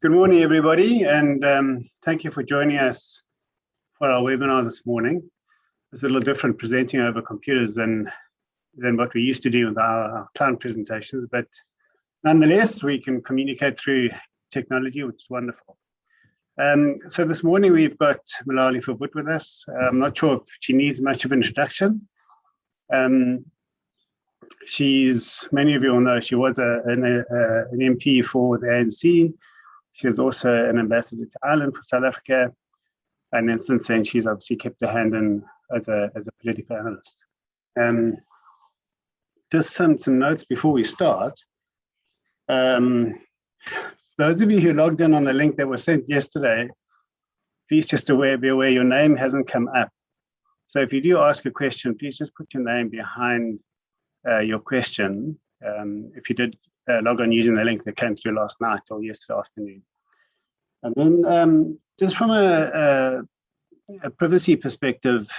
Good morning, everybody, and thank you for joining us for our webinar this morning. It's a little different presenting over computers than what we used to do with our client presentations, but nonetheless, we can communicate through technology, which is wonderful. So this morning we've got Melanie Verwoerd with us. I'm not sure if she needs much of an introduction. Many of you will know, she was an MP for the ANC. She was also an ambassador to Ireland for South Africa, and then since then she's obviously kept her hand in as a political analyst. Just some notes before we start. So those of you who logged in on the link that was sent yesterday, please just be aware your name hasn't come up. So if you do ask a question, please just put your name behind your question. If you did log on using the link that came through last night or yesterday afternoon. And then just from a privacy perspective,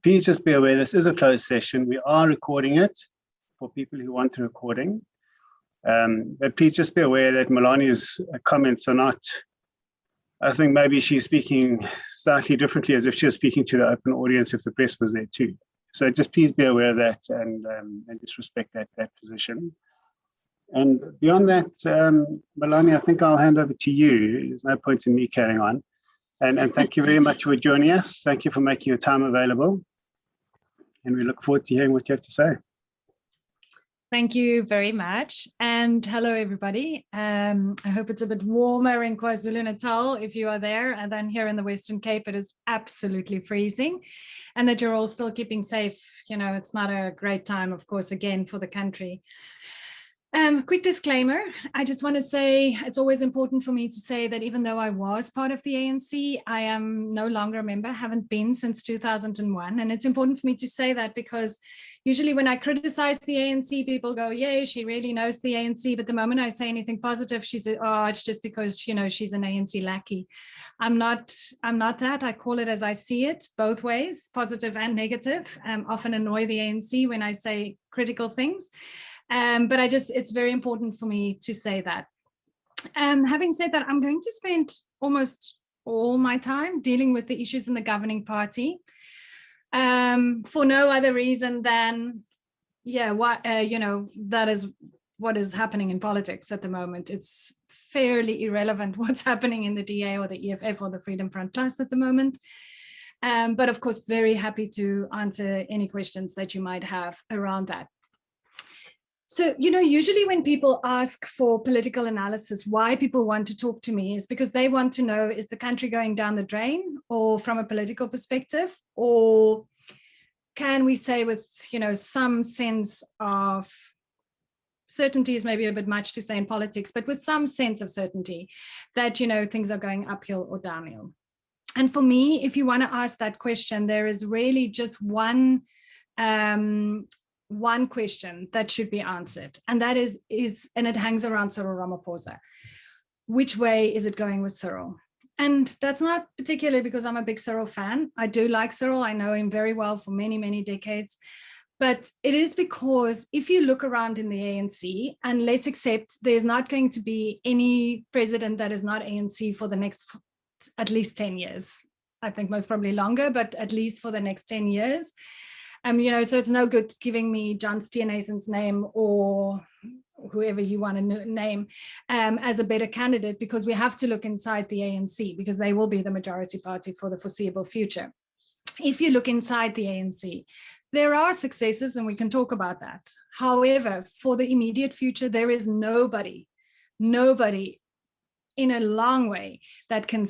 please just be aware this is a closed session. We are recording it for people who want the recording. But please just be aware that Melani's comments are not, I think maybe she's speaking slightly differently as if she was speaking to the open audience if the press was there too. So just please be aware of that and just respect that position. And beyond that, Melanie, I think I'll hand over to you. There's no point in me carrying on. And thank you very much for joining us. Thank you for making your time available. And we look forward to hearing what you have to say. Thank you very much. And hello, everybody. I hope it's a bit warmer in KwaZulu-Natal if you are there. And then here in the Western Cape, it is absolutely freezing. And that you're all still keeping safe. You know, it's not a great time, of course, again, for the country. Quick disclaimer, I just want to say it's always important for me to say that even though I was part of the ANC, I am no longer a member, haven't been since 2001. And it's important for me to say that because usually when I criticize the ANC, people go, yay, she really knows the ANC. But the moment I say anything positive, she says, oh, it's just because, you know, she's an ANC lackey. I'm not that. I call it as I see it, both ways, positive and negative. Often annoy the ANC when I say critical things. But it's very important for me to say that. Having said that, I'm going to spend almost all my time dealing with the issues in the governing party for no other reason than, that is what is happening in politics at the moment. It's fairly irrelevant what's happening in the DA or the EFF or the Freedom Front Plus at the moment. But of course, very happy to answer any questions that you might have around that. So, you know, usually when people ask for political analysis, why people want to talk to me is because they want to know, is the country going down the drain or from a political perspective, or can we say with, you know, some sense of certainty is maybe a bit much to say in politics, but with some sense of certainty that, you know, things are going uphill or downhill. And for me, if you want to ask that question, there is really just one question that should be answered, and that is and it hangs around Cyril Ramaphosa. Which way is it going with Cyril? And that's not particularly because I'm a big Cyril fan. I do like Cyril. I know him very well for many, many decades. But it is because if you look around in the ANC, and let's accept there's not going to be any president that is not ANC for the next at least 10 years. I think most probably longer, but at least for the next 10 years. You know, so it's no good giving me John Steenhuisen's name or whoever you want to name as a better candidate, because we have to look inside the ANC because they will be the majority party for the foreseeable future. If you look inside the ANC, there are successes and we can talk about that. However, for the immediate future, there is nobody in a long way that can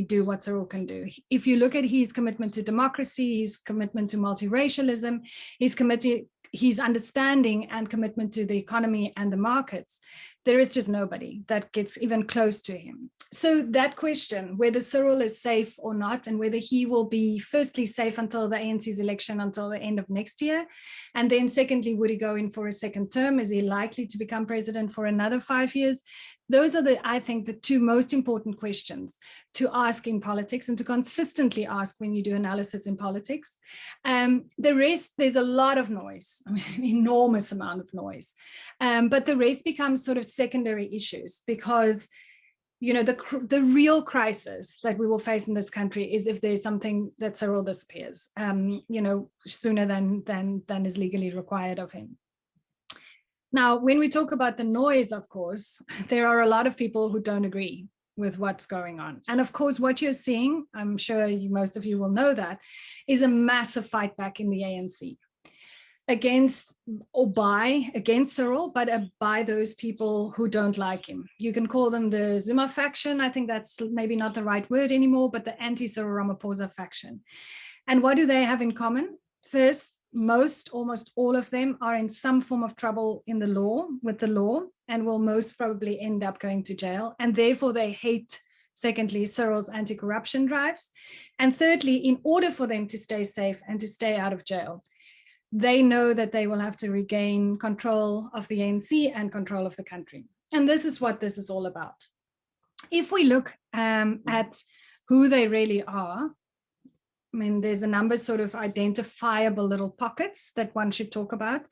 do what Cyril can do. If you look at his commitment to democracy, his commitment to multiracialism, his understanding and commitment to the economy and the markets, there is just nobody that gets even close to him. So that question, whether Cyril is safe or not, and whether he will be firstly safe until the ANC's election until the end of next year, and then secondly, would he go in for a second term? Is he likely to become president for another 5 years? Those are I think, the two most important questions to ask in politics and to consistently ask when you do analysis in politics. The rest, there's a lot of noise, I mean, an enormous amount of noise. But the rest becomes sort of secondary issues because, you know, the real crisis that we will face in this country is if there's something that Cyril disappears, you know, sooner than is legally required of him. Now, when we talk about the noise, of course, there are a lot of people who don't agree with what's going on. And of course, what you're seeing, I'm sure most of you will know that, is a massive fight back in the ANC against Cyril, but by those people who don't like him. You can call them the Zuma faction. I think that's maybe not the right word anymore, but the anti-Cyril Ramaphosa faction. And what do they have in common? First, almost all of them are in some form of trouble with the law, and will most probably end up going to jail. And therefore they hate, secondly, Cyril's anti-corruption drives. And thirdly, in order for them to stay safe and to stay out of jail, they know that they will have to regain control of the ANC and control of the country. And this is what this is all about. If we look at who they really are, I mean, there's a number of sort of identifiable little pockets that one should talk about.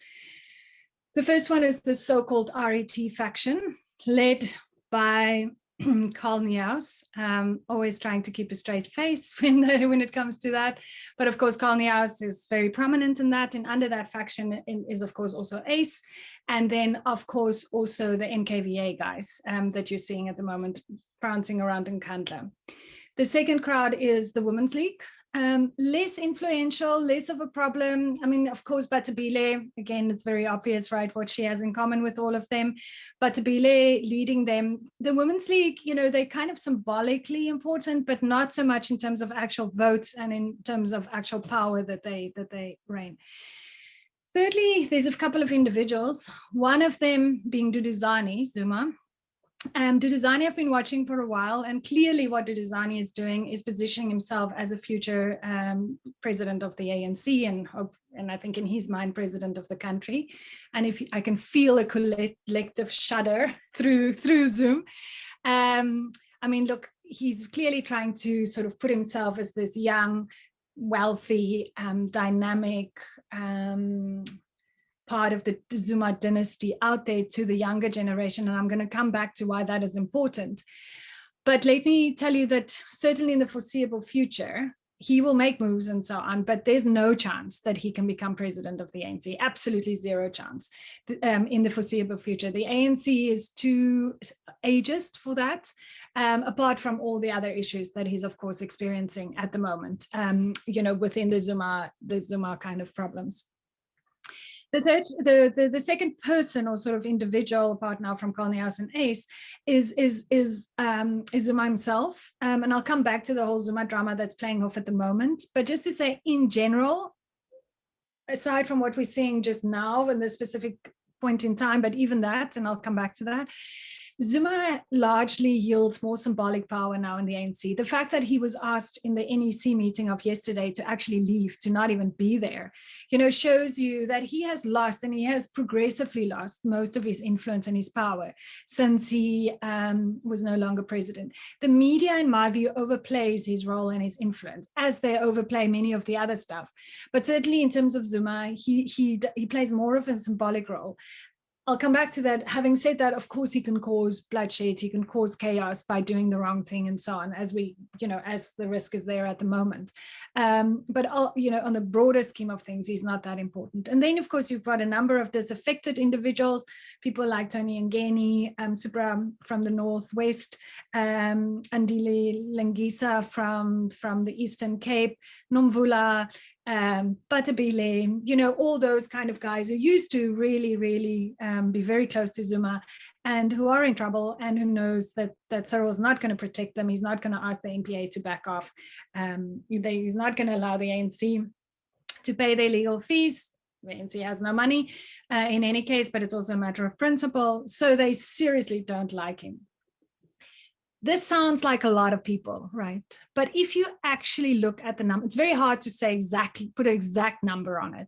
The first one is the so-called RET faction, led by Carl Nieuws, always trying to keep a straight face when it comes to that. But of course, Carl Nieuws is very prominent in that. And under that faction is, of course, also ACE. And then, of course, also the NKVA guys that you're seeing at the moment prancing around in Kandla. The second crowd is the Women's League, less influential, less of a problem. I mean, of course, Batabile, again, it's very obvious, right, what she has in common with all of them. Batabile leading them. The Women's League, you know, they're kind of symbolically important, but not so much in terms of actual votes and in terms of actual power that they reign. Thirdly, there's a couple of individuals, one of them being Duduzane Zuma. Duduzane I've been watching for a while, and clearly what Duduzane is doing is positioning himself as a future president of the ANC, and I think in his mind, president of the country. And if I can feel a collective shudder through Zoom. I mean, look, he's clearly trying to sort of put himself as this young, wealthy, dynamic, part of the Zuma dynasty out there to the younger generation. And I'm going to come back to why that is important. But let me tell you that certainly in the foreseeable future, he will make moves and so on, but there's no chance that he can become president of the ANC, absolutely zero chance in the foreseeable future. The ANC is too ageist for that, apart from all the other issues that he's, of course, experiencing at the moment, you know, within the Zuma kind of problems. The second person or sort of individual apart now from Carl Nieuws and ACE is Zuma himself. And I'll come back to the whole Zuma drama that's playing off at the moment. But just to say, in general, aside from what we're seeing just now in this specific point in time, but even that, and I'll come back to that, Zuma largely yields more symbolic power now in the ANC. The fact that he was asked in the NEC meeting of yesterday to actually leave, to not even be there, you know, shows you that he has lost, and he has progressively lost most of his influence and his power since he was no longer president. The media, in my view, overplays his role and his influence, as they overplay many of the other stuff. But certainly in terms of Zuma, he plays more of a symbolic role. I'll come back to that. Having said that, of course, he can cause bloodshed, he can cause chaos by doing the wrong thing and so on, as we, you know, as the risk is there at the moment. But, you know, on the broader scheme of things, he's not that important. And then, of course, you've got a number of disaffected individuals, people like Tony Ngeni, Supra from the Northwest, Andile Lengisa from the Eastern Cape, Nomvula, Batabile, you know, all those kind of guys who used to really be very close to Zuma and who are in trouble, and who knows that Cyril is not going to protect them. He's not going to ask the NPA to back off. He's not going to allow the ANC to pay their legal fees. The ANC has no money in any case, but it's also a matter of principle. So they seriously don't like him. This sounds like a lot of people, right? But if you actually look at the number, it's very hard to say exactly, put an exact number on it.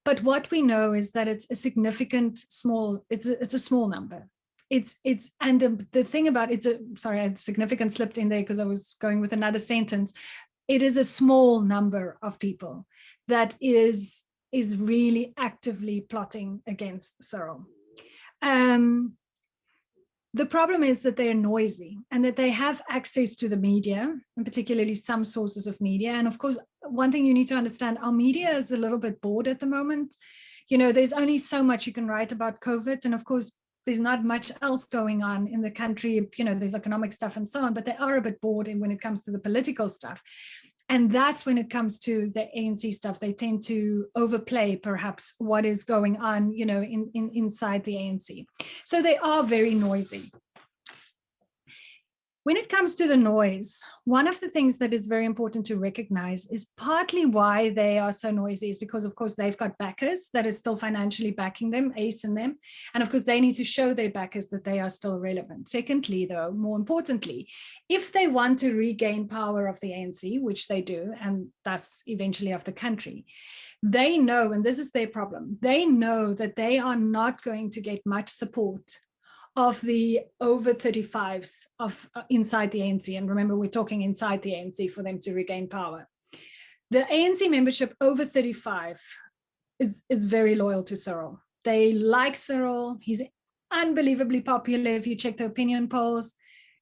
But what we know is that it's a significant small, it's a small number. And the thing about sorry, I had significant slipped in there because I was going with another sentence. It is a small number of people that is really actively plotting against Cyril. The problem is that they're noisy and that they have access to the media, and particularly some sources of media. And of course, one thing you need to understand, our media is a little bit bored at the moment. You know, there's only so much you can write about COVID. And of course, there's not much else going on in the country. You know, there's economic stuff and so on, but they are a bit bored when it comes to the political stuff. And that's when it comes to the ANC stuff, they tend to overplay perhaps what is going on, you know, inside the ANC. So they are very noisy. When it comes to the noise, one of the things that is very important to recognize is partly why they are so noisy is because, of course, they've got backers that is still financially backing them, ACE and them. And of course, they need to show their backers that they are still relevant. Secondly, though, more importantly, if they want to regain power of the ANC, which they do, and thus eventually of the country, they know, and this is their problem, they know that they are not going to get much support of the over 35s of inside the ANC. And remember, we're talking inside the ANC for them to regain power. The ANC membership over 35 is very loyal to Cyril. They like Cyril. He's unbelievably popular if you check the opinion polls.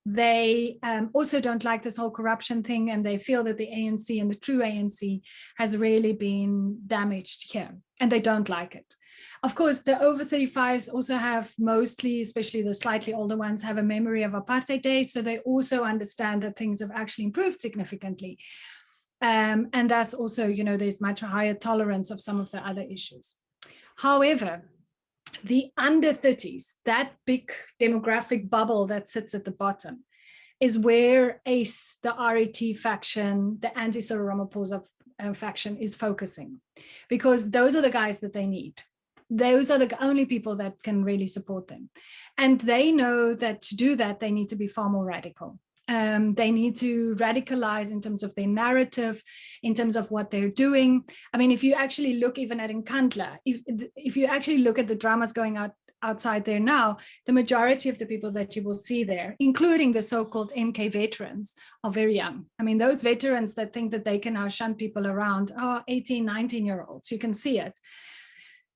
They also don't like this whole corruption thing, and they feel that the ANC and the true ANC has really been damaged here, and they don't like it. Of course, the over 35s also have mostly, especially the slightly older ones, have a memory of apartheid days. So they also understand that things have actually improved significantly. And that's also, you know, there's much higher tolerance of some of the other issues. However, the under 30s, that big demographic bubble that sits at the bottom, is where ACE, the RET faction, the anti-Cyril Ramaphosa faction is focusing, because those are the guys that they need. Those are the only people that can really support them. And they know that to do that, they need to be far more radical. They need to radicalize in terms of their narrative, in terms of what they're doing. I mean, if you actually look even at Nkandla, if you actually look at the dramas going outside there now, the majority of the people that you will see there, including the so-called MK veterans, are very young. I mean, those veterans that think that they can now shunt people around are 18, 19-year-olds. You can see it.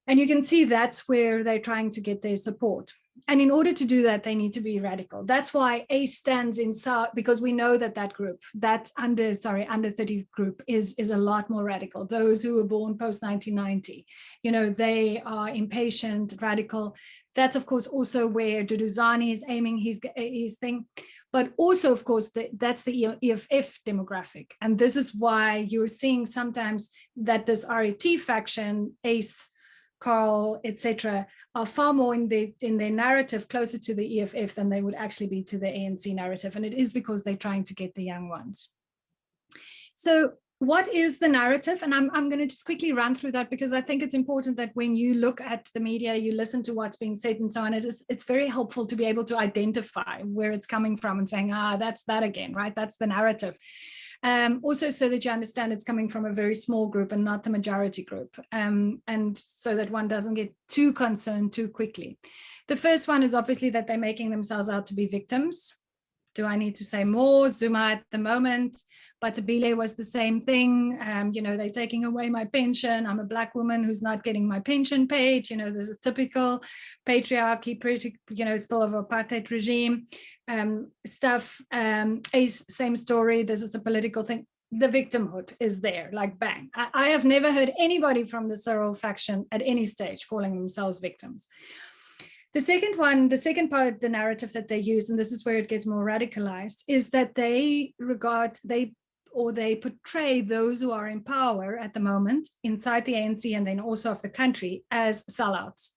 And you can see that's where they're trying to get their support. And in order to do that, they need to be radical. That's why ACE stands inside, because we know that that group, that under 30 group is a lot more radical. Those who were born post-1990, you know, they are impatient, radical. That's, of course, also where Duduzane is aiming his thing. But also, of course, that's the EFF demographic. And this is why you're seeing sometimes that this RET faction, ACE, Carl, etc., are far more in their narrative closer to the EFF than they would actually be to the ANC narrative. And it is because they're trying to get the young ones. So what is the narrative? And I'm going to just quickly run through that, because I think it's important that when you look at the media, you listen to what's being said and so on. It's very helpful to be able to identify where it's coming from and saying, that's that again, right? That's the narrative. Also, so that you understand it's coming from a very small group and not the majority group, and so that one doesn't get too concerned too quickly. The first one is obviously that they're making themselves out to be victims. Do I need to say more? Zuma at the moment, but Tabile was the same thing. You know, they're taking away my pension. I'm a Black woman who's not getting my pension paid. You know, this is typical patriarchy, you know, still of apartheid regime stuff. Same story. This is a political thing. The victimhood is there, like bang. I have never heard anybody from the Cyril faction at any stage calling themselves victims. The second part of the narrative that they use, and this is where it gets more radicalized, is that they portray those who are in power at the moment inside the ANC and then also of the country as sellouts.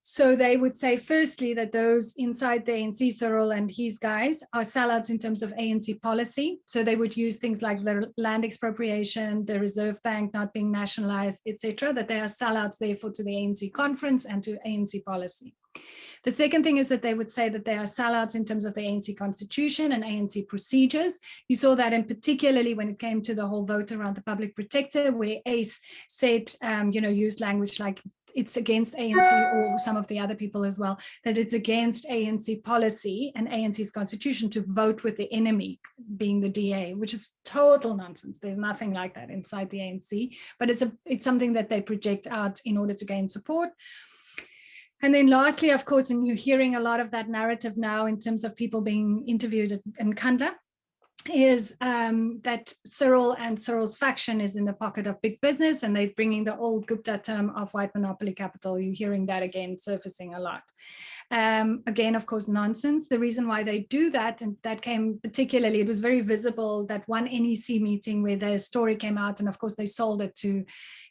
So they would say, firstly, that those inside the ANC, Cyril and his guys, are sellouts in terms of ANC policy. So they would use things like the land expropriation, the Reserve Bank not being nationalized, etc., that they are sellouts, therefore, to the ANC conference and to ANC policy. The second thing is that they would say that they are sellouts in terms of the ANC constitution and ANC procedures. You saw that in particularly when it came to the whole vote around the public protector, where ACE said, used language like it's against ANC, or some of the other people as well, that it's against ANC policy and ANC's constitution to vote with the enemy, being the DA, which is total nonsense. There's nothing like that inside the ANC, but it's something that they project out in order to gain support. And then lastly, of course, and you're hearing a lot of that narrative now in terms of people being interviewed in Kanda, is that Cyril and Cyril's faction is in the pocket of big business, and they're bringing the old Gupta term of white monopoly capital. You're hearing that again surfacing a lot. Again, of course, nonsense. The reason why they do that, and that came particularly, it was very visible, that one NEC meeting where the story came out, and of course they sold it to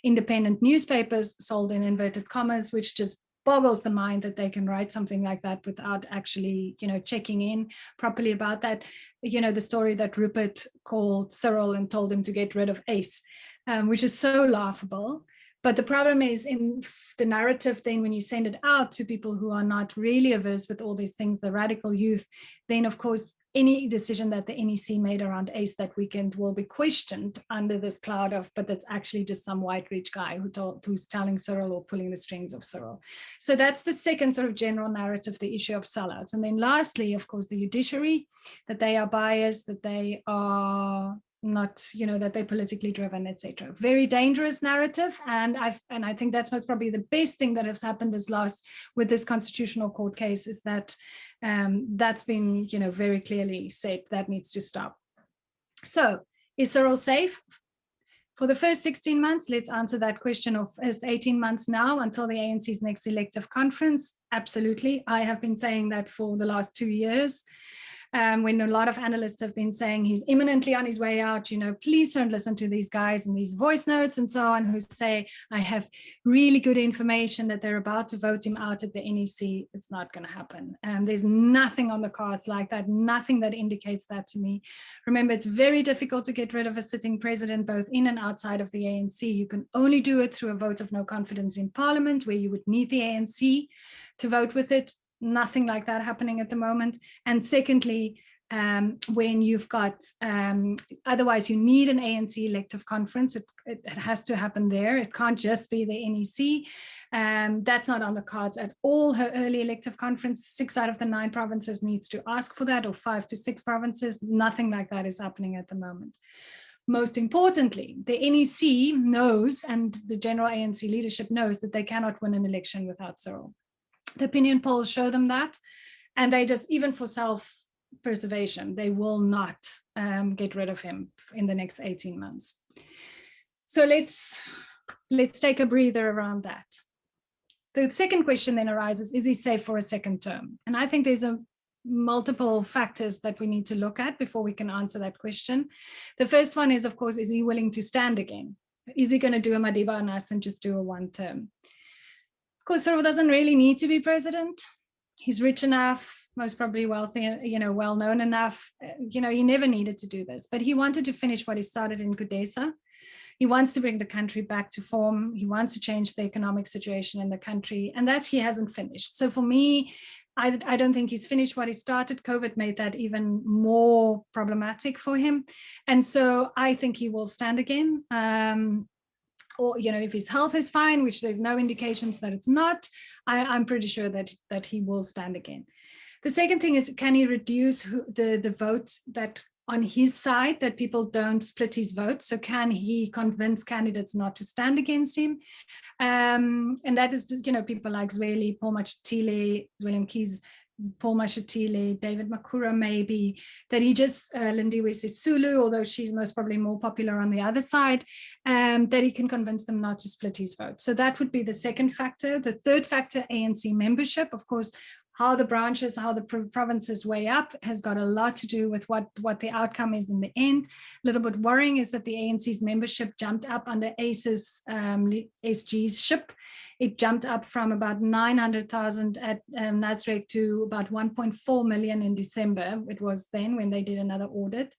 independent newspapers, sold in inverted commas, which just boggles the mind that they can write something like that without actually, checking in properly about that. The story that Rupert called Cyril and told him to get rid of ACE, which is so laughable. But the problem is in the narrative, then when you send it out to people who are not really averse with all these things, the radical youth, then of course, any decision that the NEC made around ACE that weekend will be questioned under this cloud of, but that's actually just some white rich guy who's telling Cyril or pulling the strings of Cyril. So that's the second sort of general narrative, the issue of sellouts. And then lastly, of course, the judiciary, that they are biased, that they are not, that they're politically driven, etc. Very dangerous narrative. And I think that's most probably the best thing that has happened with this constitutional court case, is that that's been, very clearly said that needs to stop. So is Cyril safe? For the first 16 months, let's answer that question of first 18 months now until the ANC's next elective conference. Absolutely. I have been saying that for the last 2 years. When a lot of analysts have been saying he's imminently on his way out, please don't listen to these guys and these voice notes and so on, who say, I have really good information that they're about to vote him out at the NEC. It's not going to happen. There's nothing on the cards like that, nothing that indicates that to me. Remember, it's very difficult to get rid of a sitting president, both in and outside of the ANC. You can only do it through a vote of no confidence in Parliament, where you would need the ANC to vote with it. Nothing like that happening at the moment. And secondly, when you've got, otherwise you need an ANC elective conference. It has to happen there. It can't just be the NEC. That's not on the cards at all. Her early elective conference, 6 out of the 9 provinces needs to ask for that, or 5 to 6 provinces. Nothing like that is happening at the moment. Most importantly, the NEC knows, and the general ANC leadership knows, that they cannot win an election without Cyril. The opinion polls show them that, and they just, even for self-preservation, they will not get rid of him in the next 18 months. So let's take a breather around that. The second question then arises, is he safe for a second term? And I think there's multiple factors that we need to look at before we can answer that question. The first one is, of course, is he willing to stand again? Is he going to do a Madiba on us and just do a one term? Of course, Cyril doesn't really need to be president. He's rich enough, most probably wealthy, well-known enough. He never needed to do this, but he wanted to finish what he started in Kudesa. He wants to bring the country back to form. He wants to change the economic situation in the country, and that he hasn't finished. So for me, I don't think he's finished what he started. COVID made that even more problematic for him. And so I think he will stand again. Or, if his health is fine, which there's no indications that it's not, I'm pretty sure that he will stand again. The second thing is, can he reduce the votes that on his side, that people don't split his vote? So can he convince candidates not to stand against him? And that is, people like Zweli, Paul Mashatile, William Keys, Paul Mashatile, David Makura, maybe, that he just, Lindiwe Sisulu, although she's most probably more popular on the other side, that he can convince them not to split his vote. So that would be the second factor. The third factor, ANC membership, of course, how the branches, how the provinces weigh up has got a lot to do with what the outcome is in the end. A little bit worrying is that the ANC's membership jumped up under ACE's, SG's ship. It jumped up from about 900,000 at Nasrec to about 1.4 million in December. It was then when they did another audit.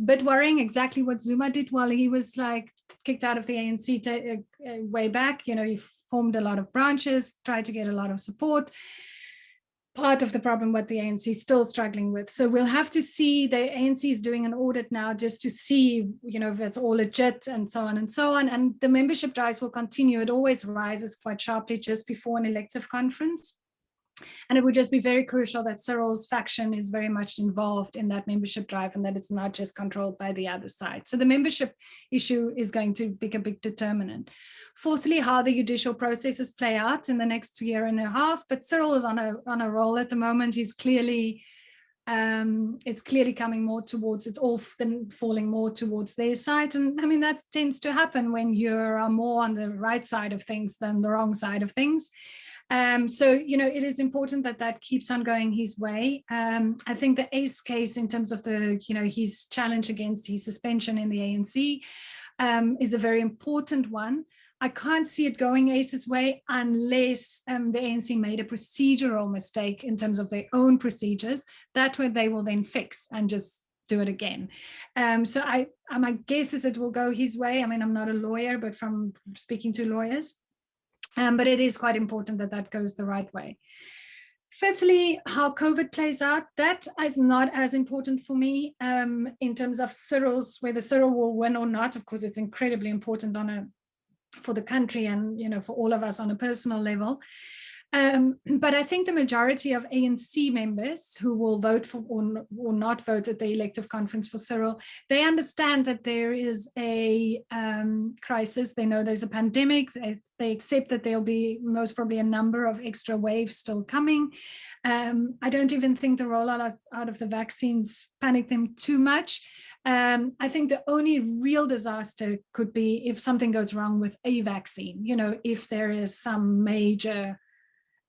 Bit worrying, exactly what Zuma did while he was kicked out of the ANC way back. He formed a lot of branches, tried to get a lot of support. part of the problem what the ANC is still struggling with. So we'll have to see. The ANC is doing an audit now just to see, if it's all legit and so on and so on. And the membership drives will continue. It always rises quite sharply just before an elective conference. And it would just be very crucial that Cyril's faction is very much involved in that membership drive and that it's not just controlled by the other side. So the membership issue is going to be a big determinant. Fourthly, how the judicial processes play out in the next year and a half. But Cyril is on a roll at the moment. He's clearly, it's clearly coming more towards, it's often falling more towards their side. And I mean, that tends to happen when you are more on the right side of things than the wrong side of things. So, it is important that keeps on going his way. I think the ACE case in terms of his challenge against his suspension in the ANC is a very important one. I can't see it going ACE's way unless the ANC made a procedural mistake in terms of their own procedures. That way they will then fix and just do it again. So my guess is it will go his way. I mean, I'm not a lawyer, but from speaking to lawyers, but it is quite important that goes the right way. Fifthly, how COVID plays out, that is not as important for me in terms of whether Cyril will win or not. Of course, it's incredibly important for the country and for all of us on a personal level. But I think the majority of ANC members who will vote for or not vote at the elective conference for Cyril, they understand that there is a crisis. They know there's a pandemic. They accept that there'll be most probably a number of extra waves still coming. I don't even think the rollout out of the vaccines panic them too much. I think the only real disaster could be if something goes wrong with a vaccine, if there is some major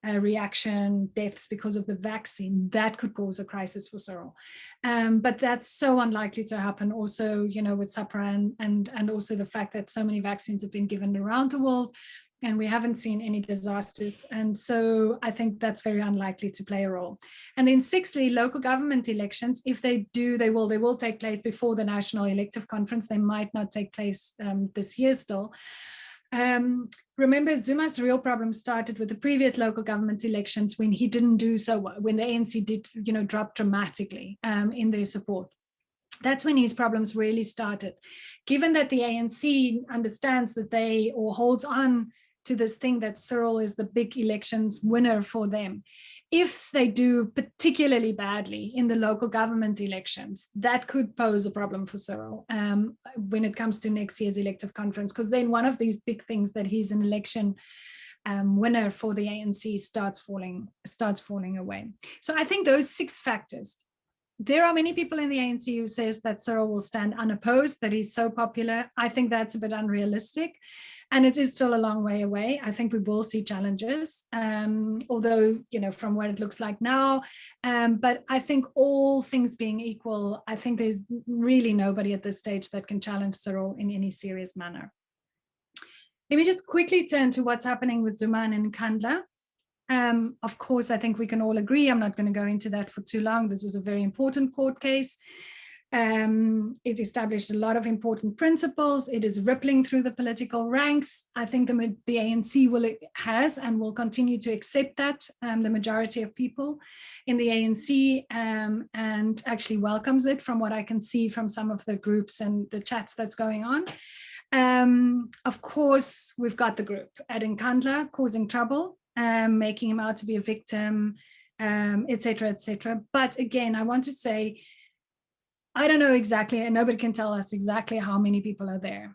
reaction, deaths because of the vaccine, that could cause a crisis for Cyril. But that's so unlikely to happen also, with SAPRA and also the fact that so many vaccines have been given around the world and we haven't seen any disasters. And so I think that's very unlikely to play a role. And then sixthly, local government elections, if they do, they will take place before the National Elective Conference. They might not take place this year still. Remember, Zuma's real problem started with the previous local government elections when he didn't do so well, when the ANC did, drop dramatically in their support. That's when his problems really started. Given that the ANC understands that holds on to this thing that Cyril is the big elections winner for them, if they do particularly badly in the local government elections, that could pose a problem for Cyril when it comes to next year's elective conference, because then one of these big things that he's an election winner for the ANC starts falling away. So I think those 6 factors. There are many people in the ANC who says that Cyril will stand unopposed, that he's so popular. I think that's a bit unrealistic. And it is still a long way away. I think we will see challenges, although, from what it looks like now. But I think all things being equal, I think there's really nobody at this stage that can challenge Cyril in any serious manner. Let me just quickly turn to what's happening with Zuma and Nkandla. Of course, I think we can all agree. I'm not going to go into that for too long. This was a very important court case. It established a lot of important principles. It is rippling through the political ranks. I think the ANC has and will continue to accept that, the majority of people in the ANC, and actually welcomes it from what I can see from some of the groups and the chats that's going on. Of course, we've got the group at Nkandla causing trouble, making him out to be a victim, etc., etc. But again, I want to say, I don't know exactly, and nobody can tell us exactly how many people are there.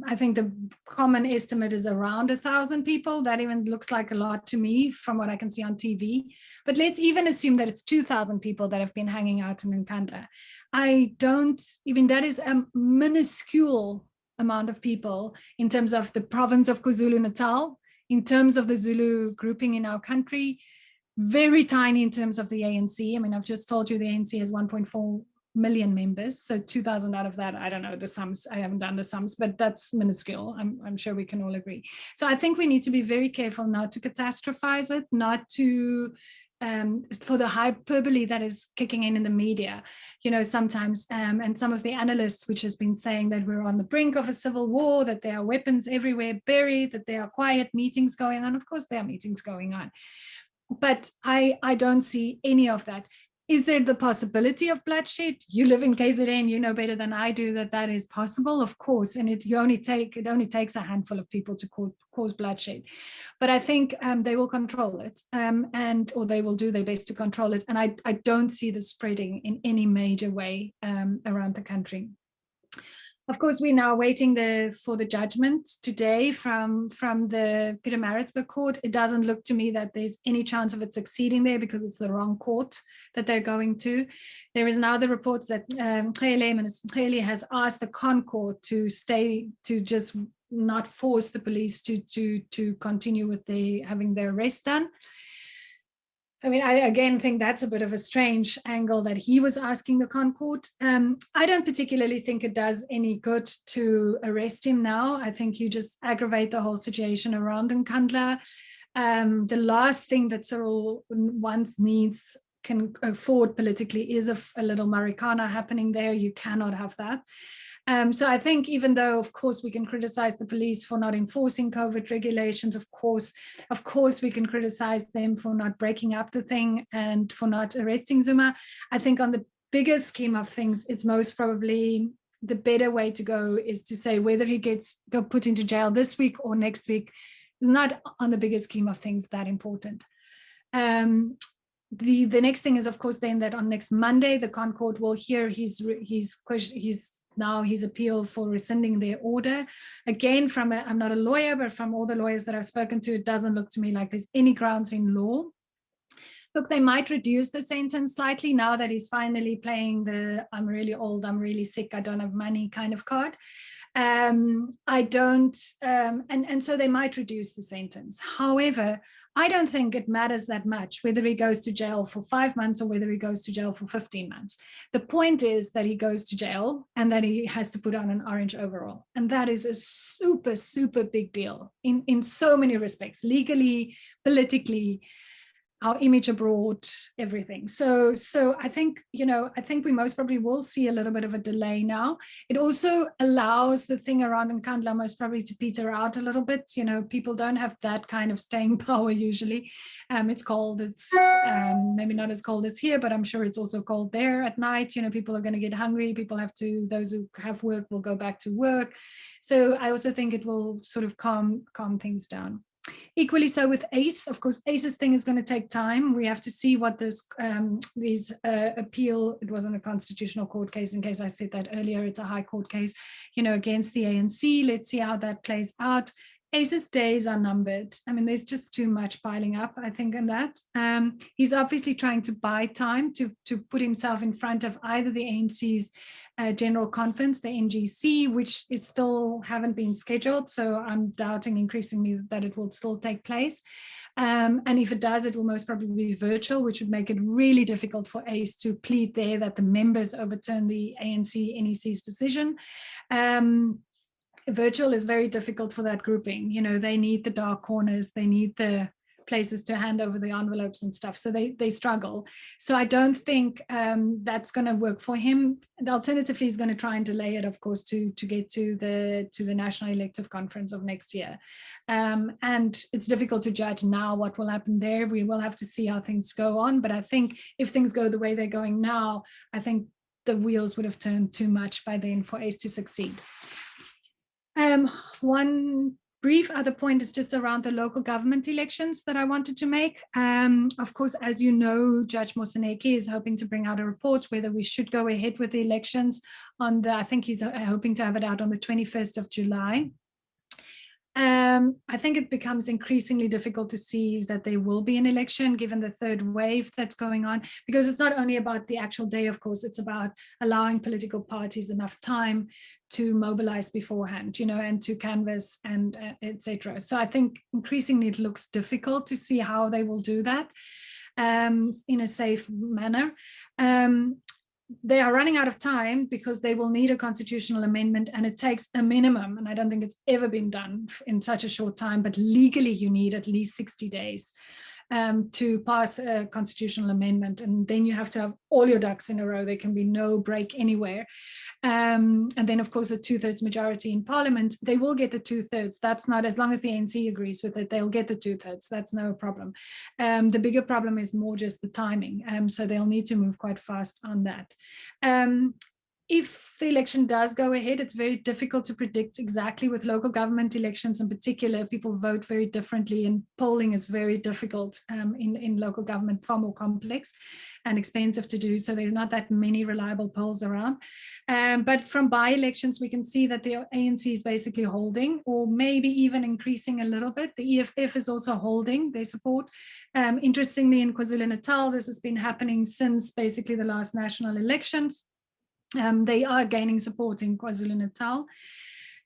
I think the common estimate is around 1,000 people. That even looks like a lot to me from what I can see on TV. But let's even assume that it's 2,000 people that have been hanging out in Nkandla. That is a minuscule amount of people in terms of the province of KwaZulu-Natal, in terms of the Zulu grouping in our country, very tiny in terms of the ANC. I mean, I've just told you the ANC has 1.4 million members, so 2,000 out of that, I don't know the sums, I haven't done the sums, but that's minuscule. I'm sure we can all agree. So I think we need to be very careful not to catastrophize it, not to for the hyperbole that is kicking in the media, sometimes, and some of the analysts, which has been saying that we're on the brink of a civil war, that there are weapons everywhere buried, that there are quiet meetings going on. Of course, there are meetings going on. But I don't see any of that. Is there the possibility of bloodshed? You live in KZN, you know better than I do that is possible, of course, and it only takes a handful of people to cause bloodshed. But I think they will control it, or they will do their best to control it. And I don't see this spreading in any major way around the country. Of course, we're now waiting for the judgment today from the Pietermaritzburg court. It doesn't look to me that there's any chance of it succeeding there because it's the wrong court that they're going to. There is now the reports that Minister Mkhele has asked the Con Court to just not force the police to continue with having their arrest done. I mean, I again think that's a bit of a strange angle that he was asking the Con Court. I don't particularly think it does any good to arrest him now. I think you just aggravate the whole situation around Nkandla. The last thing that Cyril can afford politically is a little Marikana happening there. You cannot have that. So I think even though, of course, we can criticize the police for not enforcing COVID regulations, of course, we can criticize them for not breaking up the thing and for not arresting Zuma. I think on the bigger scheme of things, it's most probably the better way to go is to say whether he gets put into jail this week or next week is not on the bigger scheme of things that important. The next thing is, of course, then that on next Monday, the Con Court will hear his appeal for rescinding their order. Again, I'm not a lawyer, but from all the lawyers that I've spoken to, it doesn't look to me like there's any grounds in law. Look, they might reduce the sentence slightly now that he's finally playing the I'm really old, I'm really sick, I don't have money kind of card. And so they might reduce the sentence. However, I don't think it matters that much whether he goes to jail for 5 months or whether he goes to jail for 15 months. The point is that he goes to jail and that he has to put on an orange overall. And that is a super, super big deal in so many respects, legally, politically, our image abroad, everything. So I think, I think we most probably will see a little bit of a delay now. It also allows the thing around Nkandla most probably to peter out a little bit. People don't have that kind of staying power usually. It's cold. It's maybe not as cold as here, but I'm sure it's also cold there at night. People are going to get hungry. Those who have work will go back to work. So I also think it will sort of calm things down. Equally so with ACE. Of course, ACE's thing is going to take time. We have to see what this appeal, it wasn't a constitutional court case, in case I said that earlier, it's a high court case, against the ANC. Let's see how that plays out. ACE's days are numbered. I mean, there's just too much piling up, I think, in that. He's obviously trying to buy time to put himself in front of either the ANC's General Conference, the NGC, which is still haven't been scheduled. So I'm doubting increasingly that it will still take place. And if it does, it will most probably be virtual, which would make it really difficult for ACE to plead there that the members overturn the ANC NEC's decision. Virtual is very difficult for that grouping. They need the dark corners, they need the places to hand over the envelopes and stuff. So they struggle. So I don't think that's going to work for him. And alternatively, he's going to try and delay it, of course, to get to the National Elective Conference of next year. And it's difficult to judge now what will happen there. We will have to see how things go on. But I think if things go the way they're going now, I think the wheels would have turned too much by then for ACE to succeed. One brief other point is just around the local government elections that I wanted to make. Of course, as you know, Judge Moseneke is hoping to bring out a report whether we should go ahead with the elections I think he's hoping to have it out on the 21st of July. I think it becomes increasingly difficult to see that there will be an election given the third wave that's going on, because it's not only about the actual day, of course, it's about allowing political parties enough time to mobilize beforehand, and to canvass and etc. So I think increasingly it looks difficult to see how they will do that in a safe manner. They are running out of time because they will need a constitutional amendment, and it takes a minimum, and I don't think it's ever been done in such a short time, but legally you need at least 60 days to pass a constitutional amendment. And then you have to have all your ducks in a row. There can be no break anywhere. And then, of course, a 2/3 majority in parliament, they will get the 2/3. That's not, as long as the ANC agrees with it, they'll get the 2/3. That's no problem. The bigger problem is more just the timing. So they'll need to move quite fast on that. If the election does go ahead, it's very difficult to predict exactly with local government elections in particular. People vote very differently, and polling is very difficult in local government, far more complex and expensive to do. So there are not that many reliable polls around. But from by-elections, we can see that the ANC is basically holding, or maybe even increasing a little bit. The EFF is also holding their support. Interestingly, in KwaZulu-Natal, this has been happening since basically the last national elections. They are gaining support in KwaZulu-Natal.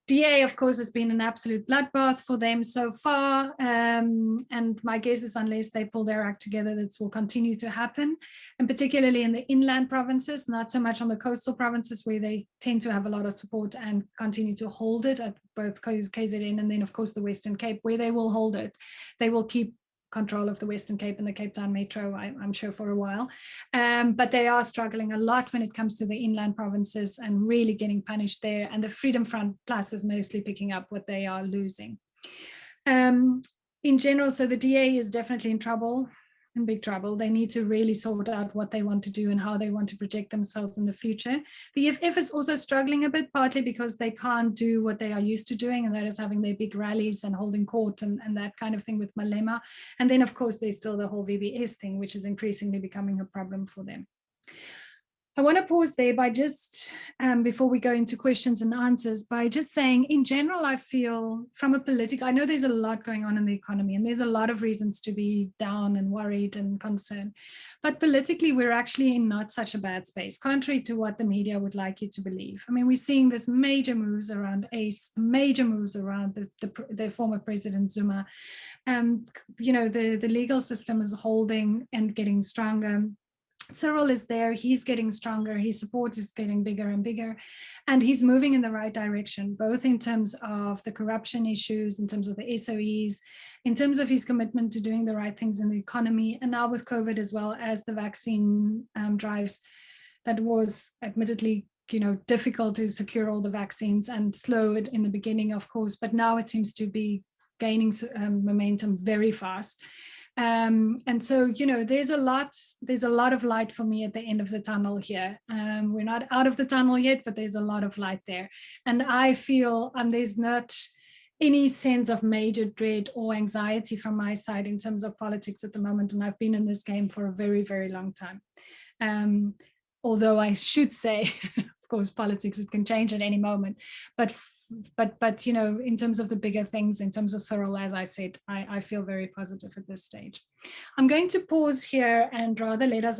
DA, of course, has been an absolute bloodbath for them so far. And my guess is unless they pull their act together, this will continue to happen. And particularly in the inland provinces, not so much on the coastal provinces where they tend to have a lot of support and continue to hold it at both KZN and then, of course, the Western Cape, where they will hold it. They will keep control of the Western Cape and the Cape Town Metro, I'm sure, for a while. But they are struggling a lot when it comes to the inland provinces and really getting punished there. And the Freedom Front Plus is mostly picking up what they are losing. In general, so the DA is definitely in trouble, in big trouble. They need to really sort out what they want to do and how they want to project themselves in the future. The EFF is also struggling a bit, partly because they can't do what they are used to doing, and that is having their big rallies and holding court and that kind of thing with Malema. And then, of course, there's still the whole VBS thing, which is increasingly becoming a problem for them. I want to pause there by just, before we go into questions and answers, by just saying, in general, I feel from a political, I know there's a lot going on in the economy and there's a lot of reasons to be down and worried and concerned, but politically, we're actually in not such a bad space, contrary to what the media would like you to believe. I mean, we're seeing this major moves around ACE, major moves around the former President Zuma. You know, the legal system is holding and getting stronger. Cyril is there, he's getting stronger, his support is getting bigger and bigger, and he's moving in the right direction, both in terms of the corruption issues, in terms of the SOEs, in terms of his commitment to doing the right things in the economy, and now with COVID as well as the vaccine drives. That was admittedly, you know, difficult to secure all the vaccines and slow it in the beginning, of course, but now it seems to be gaining momentum very fast. And so, you know, there's a lot of light for me at the end of the tunnel here. We're not out of the tunnel yet, but there's a lot of light there. And I feel there's not any sense of major dread or anxiety from my side in terms of politics at the moment. And I've been in this game for a very, very long time. Although I should say, of course, politics, it can change at any moment. But you know, in terms of the bigger things, in terms of Cyril, as I said, I feel very positive at this stage. I'm going to pause here and rather let us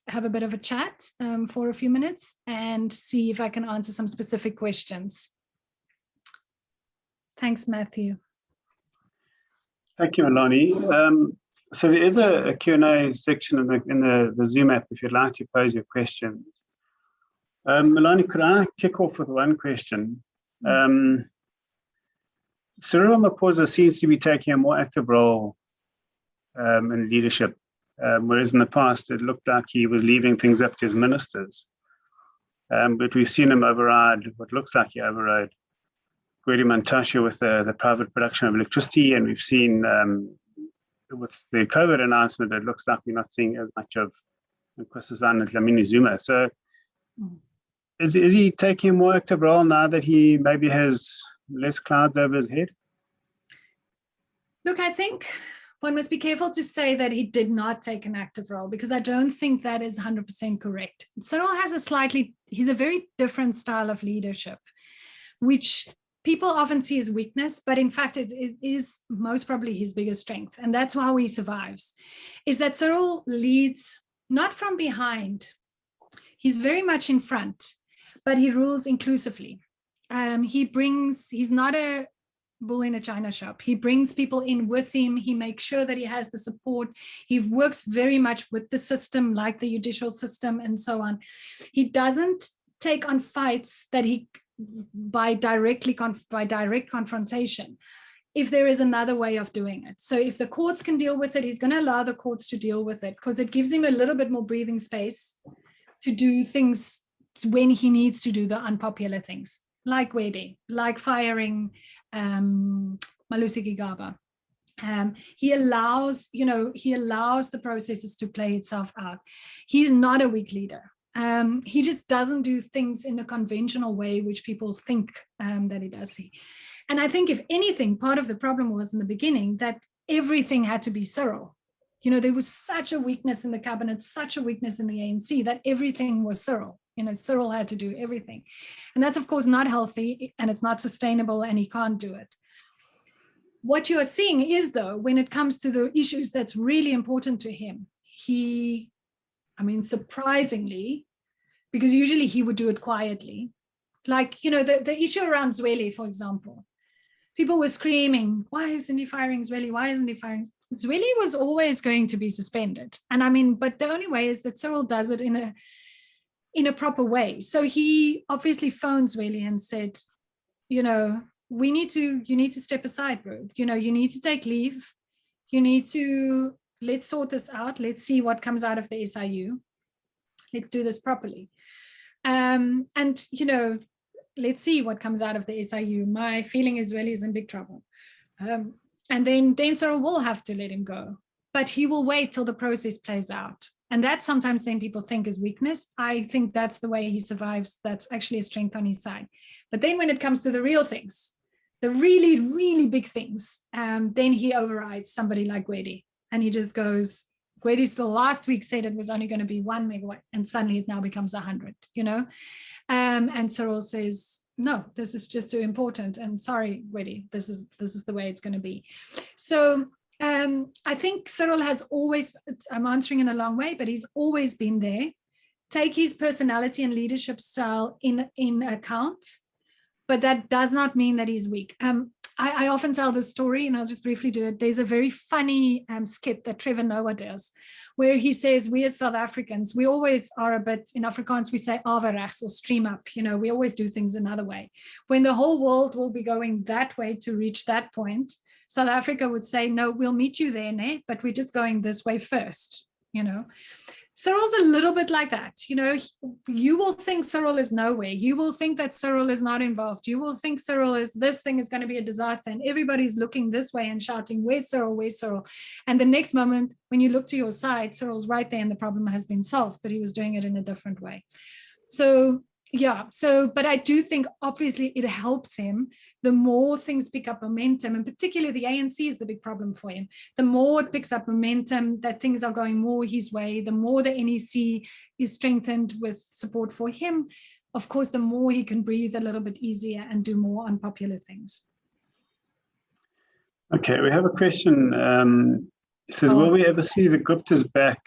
have a bit of a chat for a few minutes and see if I can answer some specific questions. Thanks, Matthew. Thank you, Melanie. So there is a Q&A section in the Zoom app if you'd like to pose your questions. Melanie, could I kick off with one question? Cyril Ramaphosa seems to be taking a more active role in leadership, whereas in the past it looked like he was leaving things up to his ministers. But we've seen him override what looks like he overrode Gwede Mantashe with the private production of electricity, and we've seen with the COVID announcement, it looks like we're not seeing as much of Nkosazana and Dlamini Zuma. So is he taking a more active role now that he maybe has less clouds over his head? Look, I think one must be careful to say that he did not take an active role, because I don't think that is 100% correct. Cyril has he's a very different style of leadership, which people often see as weakness, but in fact, it is most probably his biggest strength. And that's how he survives, is that Cyril leads not from behind. He's very much in front, but he rules inclusively. He's not a bull in a china shop. He brings people in with him. He makes sure that he has the support. He works very much with the system, like the judicial system and so on. He doesn't take on fights that by direct confrontation. if there is another way of doing it. So if the courts can deal with it, he's going to allow the courts to deal with it, because it gives him a little bit more breathing space to do things when he needs to do the unpopular things, like Wedi, like firing Malusi Gigaba. He allows the processes to play itself out. He's not a weak leader. He just doesn't do things in the conventional way, which people think that he does. And I think, if anything, part of the problem was in the beginning that everything had to be Cyril. There was such a weakness in the cabinet, such a weakness in the ANC, that everything was Cyril. Cyril had to do everything. And that's, of course, not healthy, and it's not sustainable, and he can't do it. What you are seeing is, though, when it comes to the issues that's really important to him, surprisingly, because usually he would do it quietly, like, the issue around Zweli, for example. People were screaming, why isn't he firing Zweli? Why isn't he firing? Zweli was always going to be suspended. And but the only way is that Cyril does it in a proper way. So he obviously phoned Zweli and said, you need to step aside, bro. You need to take leave. Let's sort this out. Let's see what comes out of the SIU. Let's do this properly. Let's see what comes out of the SIU. My feeling is Zweli is in big trouble. And then Cyril will have to let him go. But he will wait till the process plays out. And that sometimes then people think is weakness. I think that's the way he survives. That's actually a strength on his side. But then when it comes to the real things, the really, really big things, then he overrides somebody like Wedi. And he just goes, Wedi still last week said it was only going to be 1 megawatt, and suddenly it now becomes 100, and Cyril says, no, this is just too important, and sorry, Wedi, this is the way it's going to be. So I think Cyril has always, I'm answering in a long way, but he's always been there. Take his personality and leadership style in account, but that does not mean that he's weak. I often tell this story, and I'll just briefly do it. There's a very funny skit that Trevor Noah does, where he says, we as South Africans, we always are a bit, in Afrikaans, we say averechts or stream up, we always do things another way. When the whole world will be going that way to reach that point, South Africa would say, no, we'll meet you there, né? But we're just going this way first, Cyril's a little bit like that. You will think Cyril is nowhere. You will think that Cyril is not involved. You will think this thing is going to be a disaster, and everybody's looking this way and shouting, where's Cyril, where's Cyril? And the next moment, when you look to your side, Cyril's right there and the problem has been solved, but he was doing it in a different way. So, yeah, but I do think obviously it helps him. The more things pick up momentum, and particularly the ANC is the big problem for him. The more it picks up momentum, that things are going more his way, the more the NEC is strengthened with support for him, of course, the more he can breathe a little bit easier and do more unpopular things. Okay, we have a question. It says, will we ever see the Guptas back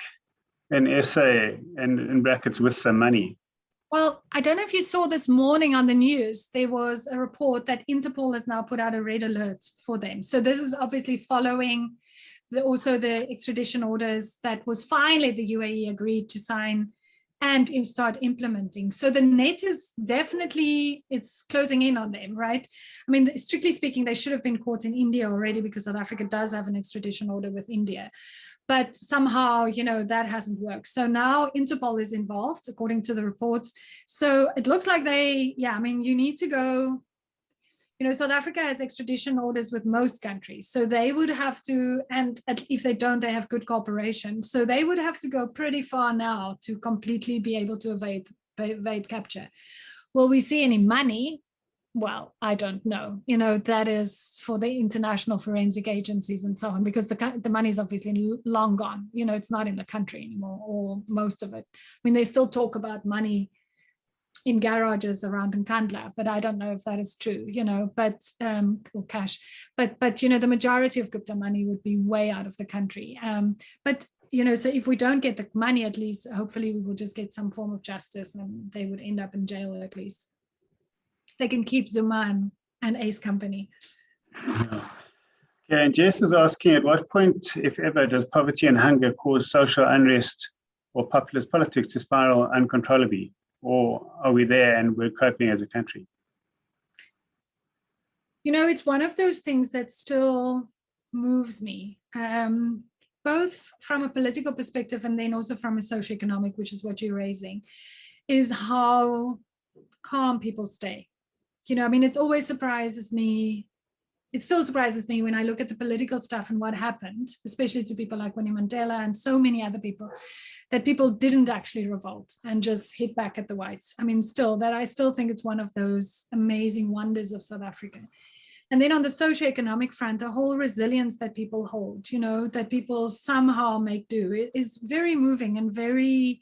in SA, and in brackets with some money? Well, I don't know if you saw this morning on the news, there was a report that Interpol has now put out a red alert for them. So this is obviously following also the extradition orders that was finally the UAE agreed to sign and start implementing. So the net is definitely, it's closing in on them, right? I mean, strictly speaking, they should have been caught in India already, because South Africa does have an extradition order with India. But somehow, that hasn't worked. So now Interpol is involved, according to the reports. So it looks like you need to go, South Africa has extradition orders with most countries. So they would have to, and if they don't, they have good cooperation. So they would have to go pretty far now to completely be able to evade capture. Will we see any money? Well, I don't know. That is for the international forensic agencies and so on, because the money is obviously long gone. It's not in the country anymore, or most of it. I mean, they still talk about money in garages around Nkandla, but I don't know if that is true, but or cash. But the majority of Gupta money would be way out of the country. So if we don't get the money, at least hopefully we will just get some form of justice, and they would end up in jail at least. They can keep Zuma and Ace company. Yeah. Okay, and Jess is asking, at what point, if ever, does poverty and hunger cause social unrest or populist politics to spiral uncontrollably? Or are we there and we're coping as a country? it's one of those things that still moves me, both from a political perspective and then also from a socioeconomic, which is what you're raising, is how calm people stay. It always surprises me. It still surprises me when I look at the political stuff and what happened, especially to people like Winnie Mandela and so many other people, that people didn't actually revolt and just hit back at the whites. I still think it's one of those amazing wonders of South Africa. And then on the socioeconomic front, the whole resilience that people hold, that people somehow make do, is very moving and very,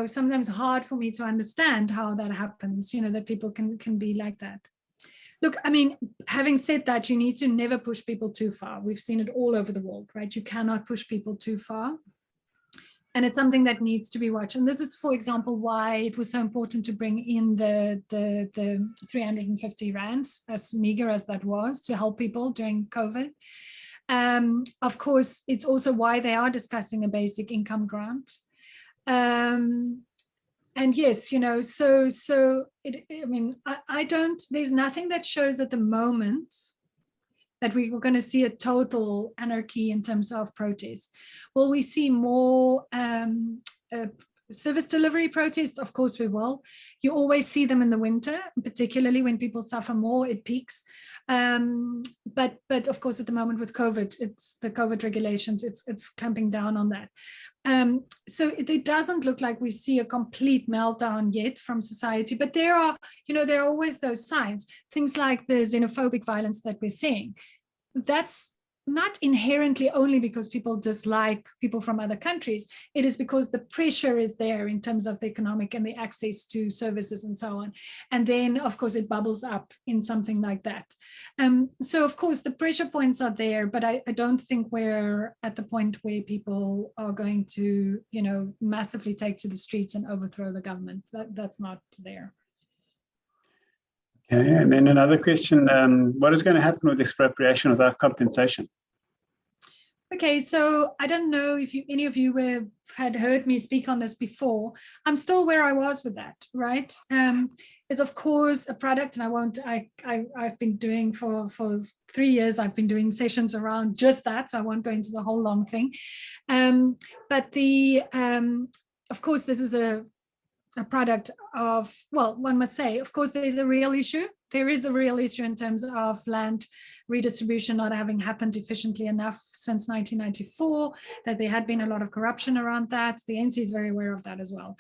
sometimes hard for me to understand how that happens, that people can be like that. Look, having said that, you need to never push people too far. We've seen it all over the world, right? You cannot push people too far. And it's something that needs to be watched. And this is, for example, why it was so important to bring in the 350 rands, as meager as that was, to help people during COVID. Of course, it's also why they are discussing a basic income grant. And yes, there's nothing that shows at the moment that we were going to see a total anarchy in terms of protests. Will we see more service delivery protests? Of course we will. You always see them in the winter, particularly when people suffer more, it peaks. But of course, at the moment with COVID, it's the COVID regulations, it's clamping down on that. So it doesn't look like we see a complete meltdown yet from society, but there are always those signs, things like the xenophobic violence that we're seeing. That's not inherently only because people dislike people from other countries. It is because the pressure is there in terms of the economic and the access to services and so on. And then, of course, it bubbles up in something like that. So, of course, the pressure points are there, but I don't think we're at the point where people are going to, massively take to the streets and overthrow the government. That's not there. Okay, and then another question, what is going to happen with expropriation without compensation? Okay, so I don't know if any of you had heard me speak on this before. I'm still where I was with that, right? It's of course a product, and I've been doing for 3 years, I've been doing sessions around just that, so I won't go into the whole long thing. But of course, this is a product of, well, one must say, of course, there is a real issue. There is a real issue in terms of land redistribution not having happened efficiently enough since 1994, that there had been a lot of corruption around that. The ANC is very aware of that as well.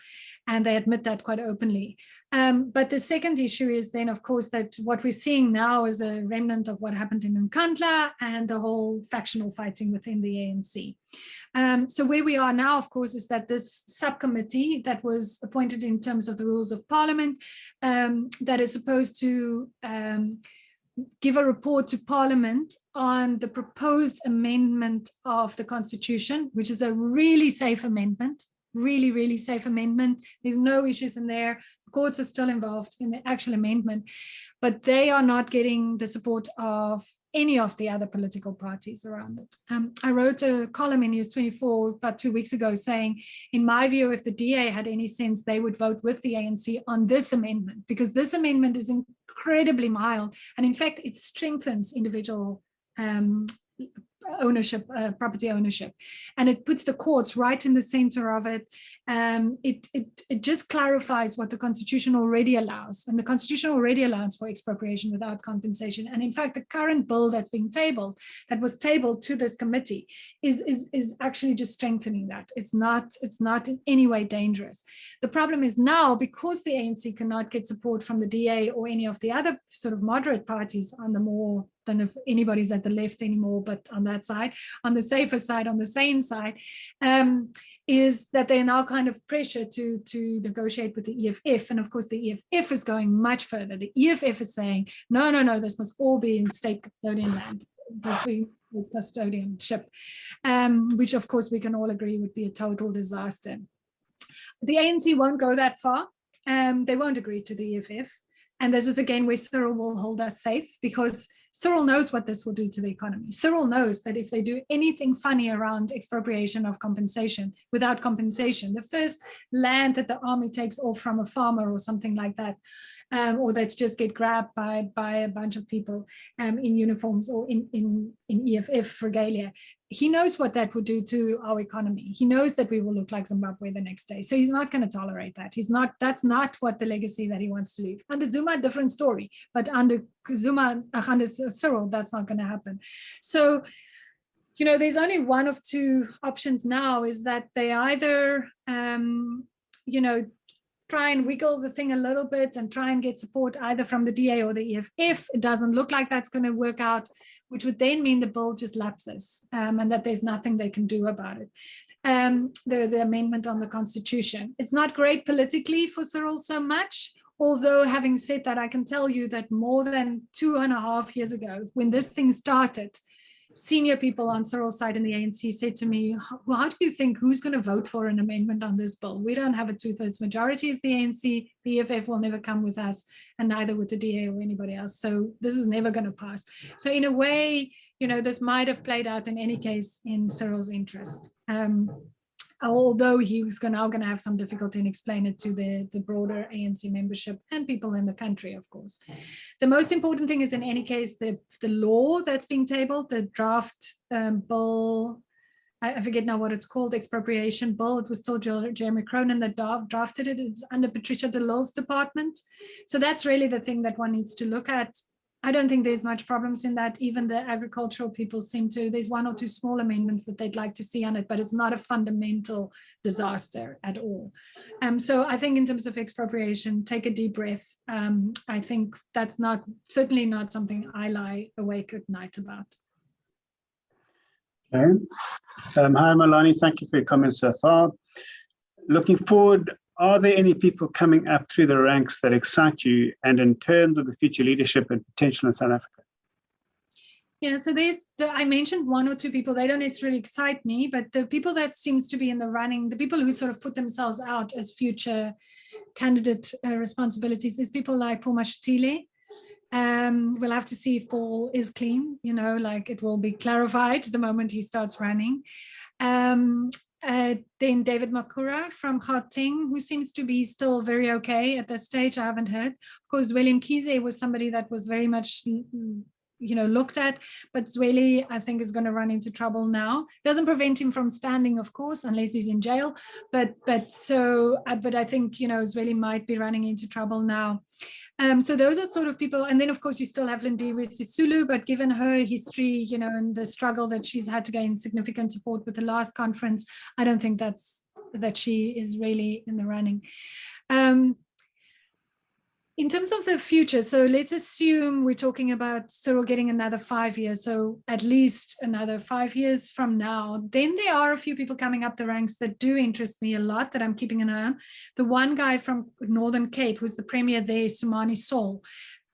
And they admit that quite openly. But the second issue is then, of course, that what we're seeing now is a remnant of what happened in Nkandla and the whole factional fighting within the ANC. So where we are now, of course, is that this subcommittee that was appointed in terms of the rules of parliament, that is supposed to give a report to Parliament on the proposed amendment of the Constitution, which is a really safe amendment, really, really safe amendment. There's no issues in there. The courts are still involved in the actual amendment, but they are not getting the support of any of the other political parties around it. I wrote a column in News 24 about 2 weeks ago saying, in my view, if the DA had any sense, they would vote with the ANC on this amendment, because this amendment is incredibly mild. And in fact, it strengthens individual ownership, property ownership, and it puts the courts right in the center of it. It just clarifies what the Constitution already allows, and the Constitution already allows for expropriation without compensation. And in fact, the current bill that's being tabled, that was tabled to this committee, is actually just strengthening that. It's not in any way dangerous. The problem is now, because the ANC cannot get support from the DA or any of the other sort of moderate parties on the more, than if anybody's at the left anymore, but on that side, on the safer side, on the sane side, is that they're now kind of pressured to negotiate with the EFF. And of course, the EFF is going much further. The EFF is saying, no, this must all be in state custodian land, with custodianship, which of course we can all agree would be a total disaster. The ANC won't go that far. They won't agree to the EFF. And this is again where Cyril will hold us safe, because Cyril knows what this will do to the economy. Cyril knows that if they do anything funny around expropriation of compensation, without compensation, the first land that the army takes off from a farmer or something like that, or that's just get grabbed by a bunch of people in uniforms or in EFF regalia. He knows what that would do to our economy. He knows that we will look like Zimbabwe the next day. So he's not going to tolerate that. That's not what the legacy that he wants to leave. Under Zuma, different story. But under Cyril, that's not going to happen. So, there's only one of two options now, is that they either, try and wiggle the thing a little bit and try and get support either from the DA or the EFF. It doesn't look like that's going to work out, which would then mean the bill just lapses and that there's nothing they can do about it. The amendment on the Constitution. It's not great politically for Cyril so much, although having said that, I can tell you that more than 2.5 years ago, when this thing started, senior people on Cyril's side in the ANC said to me, well, how do you think, who's going to vote for an amendment on this bill? We don't have a 2/3 majority as the ANC. The EFF will never come with us, and neither would the DA or anybody else. So this is never going to pass. So in a way, this might have played out in any case in Cyril's interest. Although he was now going to have some difficulty in explaining it to the broader ANC membership and people in the country, of course. The most important thing is, in any case, the law that's being tabled, the draft bill, I forget now what it's called, expropriation bill. It was still Jeremy Cronin that drafted it. It's under Patricia de Lille's department. So that's really the thing that one needs to look at. I don't think there's much problems in that. Even the agricultural people seem to, there's 1 or 2 small amendments that they'd like to see on it, but it's not a fundamental disaster at all. So I think in terms of expropriation, take a deep breath. I think that's certainly not something I lie awake at night about. Okay. Hi, Melanie. Thank you for your comments so far. Looking forward, are there any people coming up through the ranks that excite you, and in terms of the future leadership and potential in South Africa? Yeah, so I mentioned 1 or 2 people. They don't necessarily excite me, but the people that seems to be in the running, the people who sort of put themselves out as future candidate responsibilities, is people like Paul Mashatile. We'll have to see if Paul is clean, it will be clarified the moment he starts running. Then David Makura from Gauteng, who seems to be still very okay at this stage. I haven't heard. Of course, William Kize was somebody that was very much, looked at, but Zweli, I think, is going to run into trouble now. Doesn't prevent him from standing, of course, unless he's in jail. But I think, Zweli might be running into trouble now. So those are sort of people. And then, of course, you still have Lindiwe Sisulu, but given her history, and the struggle that she's had to gain significant support with the last conference, I don't think that she is really in the running. In terms of the future, so let's assume we're talking about Cyril getting another 5 years, so at least another 5 years from now, then there are a few people coming up the ranks that do interest me a lot, that I'm keeping an eye on. The one guy from Northern Cape, who's the premier there, Sumani Saul,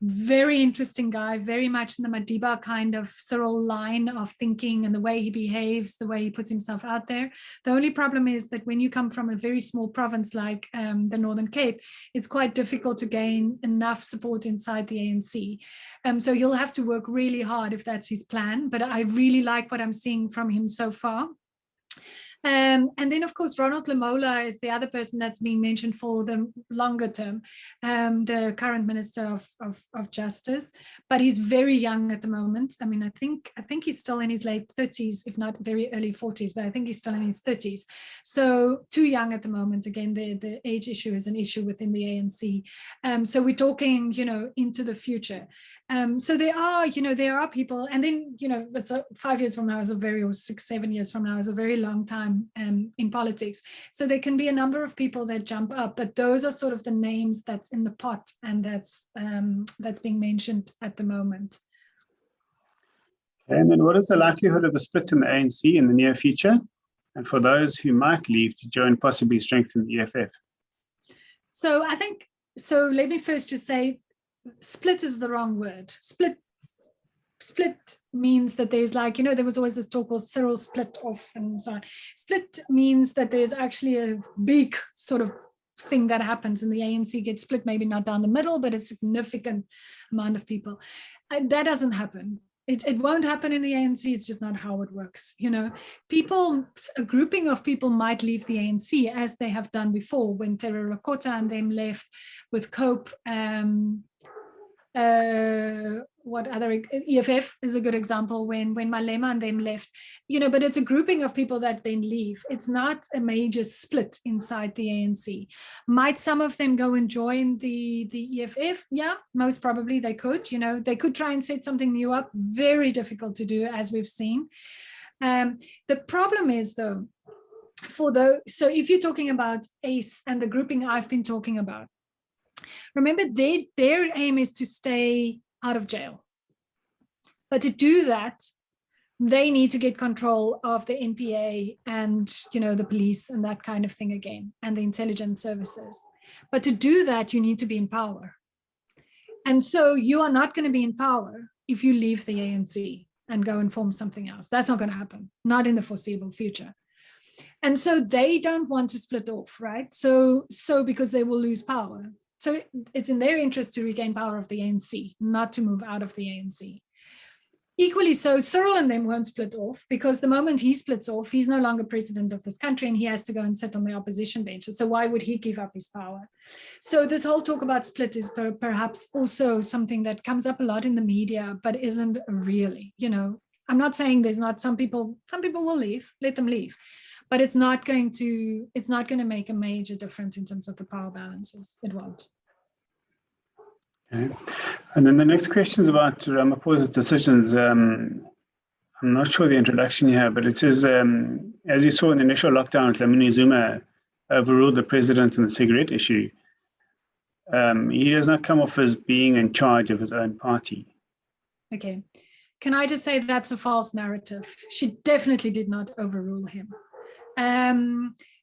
very interesting guy, very much in the Madiba kind of Cyril line of thinking, and the way he behaves, the way he puts himself out there. The only problem is that when you come from a very small province like the Northern Cape, it's quite difficult to gain enough support inside the ANC. So he'll have to work really hard if that's his plan, but I really like what I'm seeing from him so far. And then, of course, Ronald Lamola is the other person that's being mentioned for the longer term, the current Minister of Justice, but he's very young at the moment. I mean, I think he's still in his late 30s, if not very early 40s, but I think he's still in his 30s. So too young at the moment. Again, the age issue is an issue within the ANC. So we're talking, into the future. So there are people, and then, it's 5 years from now is or 6, 7 years from now is a very long time in politics. So there can be a number of people that jump up, but those are sort of the names that's in the pot, and that's being mentioned at the moment. And then what is the likelihood of a split in the ANC in the near future? And for those who might leave to join, possibly strengthen the EFF? So let me first just say, split is the wrong word. Split means that there's there was always this talk called Cyril split off and so on. Split means that there's actually a big sort of thing that happens, and the ANC gets split, maybe not down the middle, but a significant amount of people. That doesn't happen. It won't happen in the ANC. It's just not how it works. You know, people, a grouping of people might leave the ANC as they have done before, when Terra Rakota and them left, with Cope. What other, EFF is a good example, when Malema and them left, you know, but it's a grouping of people that then leave. It's not a major split inside the ANC. Might some of them go and join the EFF? Yeah, most probably they could. You know, they could try and set something new up. Very difficult to do, as we've seen. The problem is, though, so if you're talking about ACE and the grouping I've been talking about, remember, their aim is to stay out of jail. But to do that, they need to get control of the NPA and, you know, the police and that kind of thing again, and the intelligence services. But to do that, you need to be in power. And so you are not going to be in power if you leave the ANC and go and form something else. That's not going to happen, not in the foreseeable future. And so they don't want to split off, right? So because they will lose power. So it's in their interest to regain power of the ANC, not to move out of the ANC. Equally so, Cyril and them won't split off, because the moment he splits off, he's no longer president of this country and he has to go and sit on the opposition benches. So why would he give up his power? So this whole talk about split is perhaps also something that comes up a lot in the media, but isn't really, you know, I'm not saying there's not some people will leave, let them leave. But it's not going to make a major difference in terms of the power balances. It won't. Okay. And then the next question is about Ramaphosa's decisions. I'm not sure the introduction here, but it is, as you saw in the initial lockdown, Dlamini Zuma overruled the president on the cigarette issue. He does not come off as being in charge of his own party. Okay. Can I just say that's a false narrative? She definitely did not overrule him.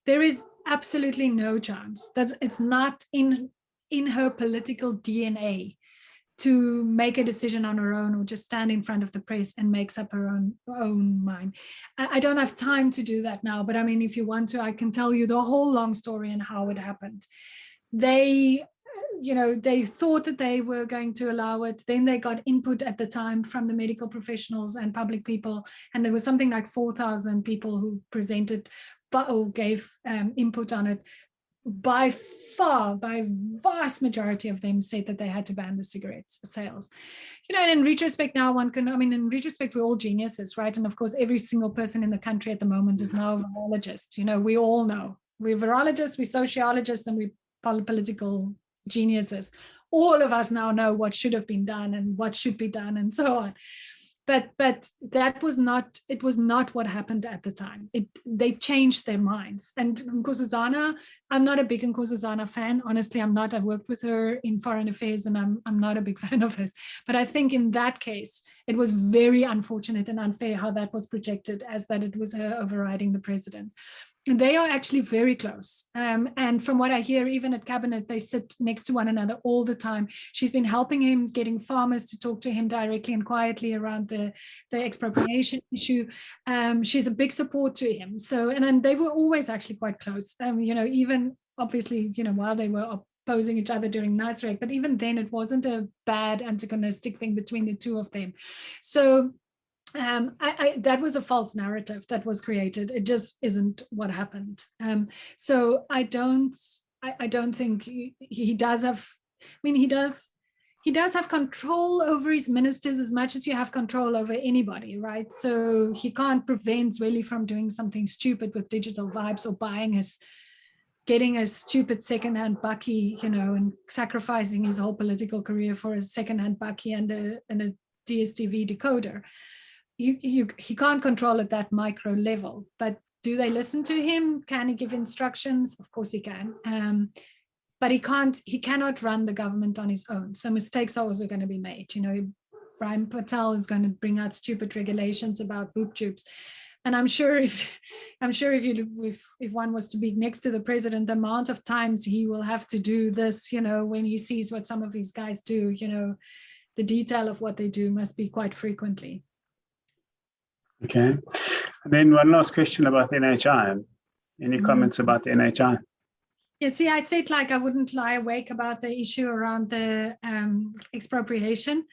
There is absolutely no chance that it's not in her political DNA to make a decision on her own, or just stand in front of the press and makes up her own mind. I don't have time to do that now, but I mean, if you want to, I can tell you the whole long story and how it happened. They thought that they were going to allow it. Then they got input at the time from the medical professionals and public people. And there was something like 4,000 people who presented or gave input on it. By vast majority of them said that they had to ban the cigarettes sales. You know, and in retrospect now in retrospect, we're all geniuses, right? And of course, every single person in the country at the moment is now a virologist. You know, we all know. We're virologists, we're sociologists, and we're political geniuses. All of us now know what should have been done and what should be done and so on. But it was not what happened at the time. They changed their minds. And Nkosazana, I'm not a big Nkosazana fan. Honestly, I'm not. I've worked with her in foreign affairs and I'm not a big fan of hers. But I think in that case, it was very unfortunate and unfair how that was projected, as that it was her overriding the president. And they are actually very close. And from what I hear, even at cabinet, they sit next to one another all the time. She's been helping him, getting farmers to talk to him directly and quietly around the expropriation issue. She's a big support to him. So, and they were always actually quite close. You know, even obviously, you know, while they were opposing each other during Nasrec, but even then it wasn't a bad antagonistic thing between the two of them. So that was a false narrative that was created. It just isn't what happened. So I don't think he does have, I mean, he does have control over his ministers as much as you have control over anybody, right? So he can't prevent Zweli from doing something stupid with Digital Vibes, or getting a stupid secondhand bakkie, you know, and sacrificing his whole political career for a secondhand bakkie and a DSTV decoder. He can't control at that micro level, but do they listen to him? Can he give instructions? Of course he can, but he cannot run the government on his own. So mistakes are also going to be made. You know, Brian Patel is going to bring out stupid regulations about boob tubes, and I'm sure if one was to be next to the president, the amount of times he will have to do this, you know, when he sees what some of these guys do, you know, the detail of what they do must be quite frequently. Okay. And then one last question about the NHI. Any comments about the NHI? Yeah, see, I said like I wouldn't lie awake about the issue around the expropriation.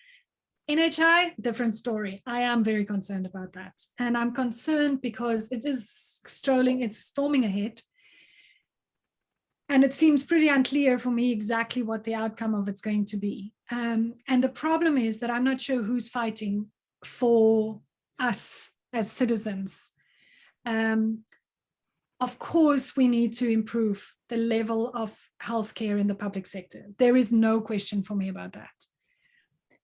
NHI, different story. I am very concerned about that. And I'm concerned because it is it's storming ahead. And it seems pretty unclear for me exactly what the outcome of it's going to be. And the problem is that I'm not sure who's fighting for us as citizens. Of course, we need to improve the level of healthcare in the public sector. There is no question for me about that.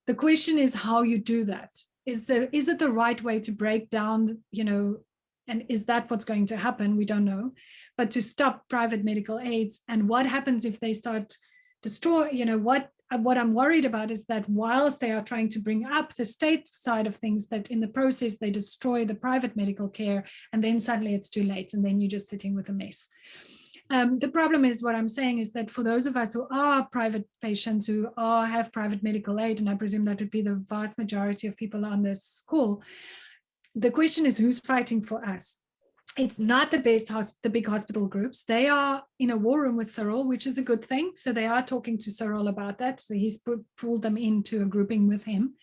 The question is how you do that. Is it the right way to break down, and is that what's going to happen? We don't know. But to stop private medical aids, and what happens if they start destroy, what I'm worried about is that whilst they are trying to bring up the state side of things, that in the process they destroy the private medical care, and then suddenly it's too late, and then you're just sitting with a mess. The problem is, what I'm saying is that for those of us who are private patients, who have private medical aid, and I presume that would be the vast majority of people on this call, the question is who's fighting for us? It's not the big hospital groups. They are in a war room with Cyril, which is a good thing. So they are talking to Cyril about that. So he's pulled them into a grouping with him.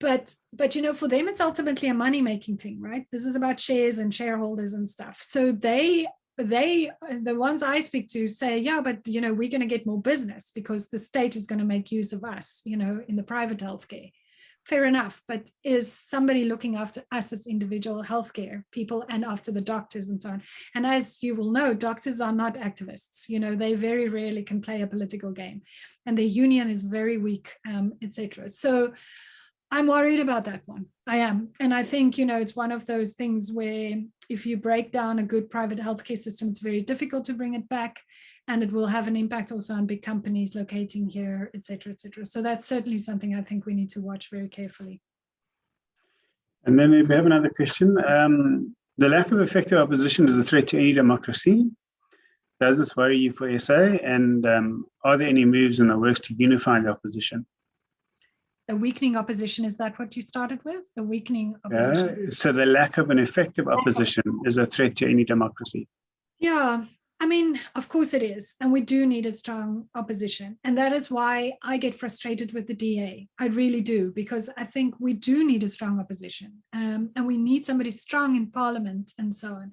But for them, it's ultimately a money-making thing, right? This is about shares and shareholders and stuff. So the ones I speak to say, yeah, but we're going to get more business because the state is going to make use of us, in the private healthcare. Fair enough, but is somebody looking after us as individual healthcare people and after the doctors and so on? And as you will know, doctors are not activists. They very rarely can play a political game, and the union is very weak, etc. So I'm worried about that one. I am. And I think, it's one of those things where if you break down a good private healthcare system, it's very difficult to bring it back. And it will have an impact also on big companies locating here, et cetera, et cetera. So that's certainly something I think we need to watch very carefully. And then we have another question. The lack of effective opposition is a threat to any democracy. Does this worry you for SA? And are there any moves in the works to unify the opposition? A weakening opposition, is that what you started with? A weakening opposition? Yeah, so the lack of an effective opposition is a threat to any democracy. Yeah, I mean, of course it is. And we do need a strong opposition. And that is why I get frustrated with the DA. I really do, because I think we do need a strong opposition. And we need somebody strong in parliament and so on.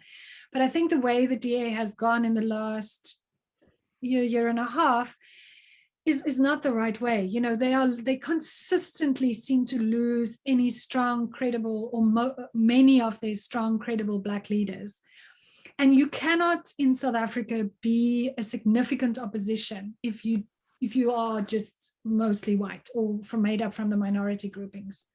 But I think the way the DA has gone in the last year and a half is not the right way. They consistently seem to lose any strong, credible, or many of their strong, credible Black leaders. And you cannot in South Africa be a significant opposition if you are just mostly white or made up from the minority groupings.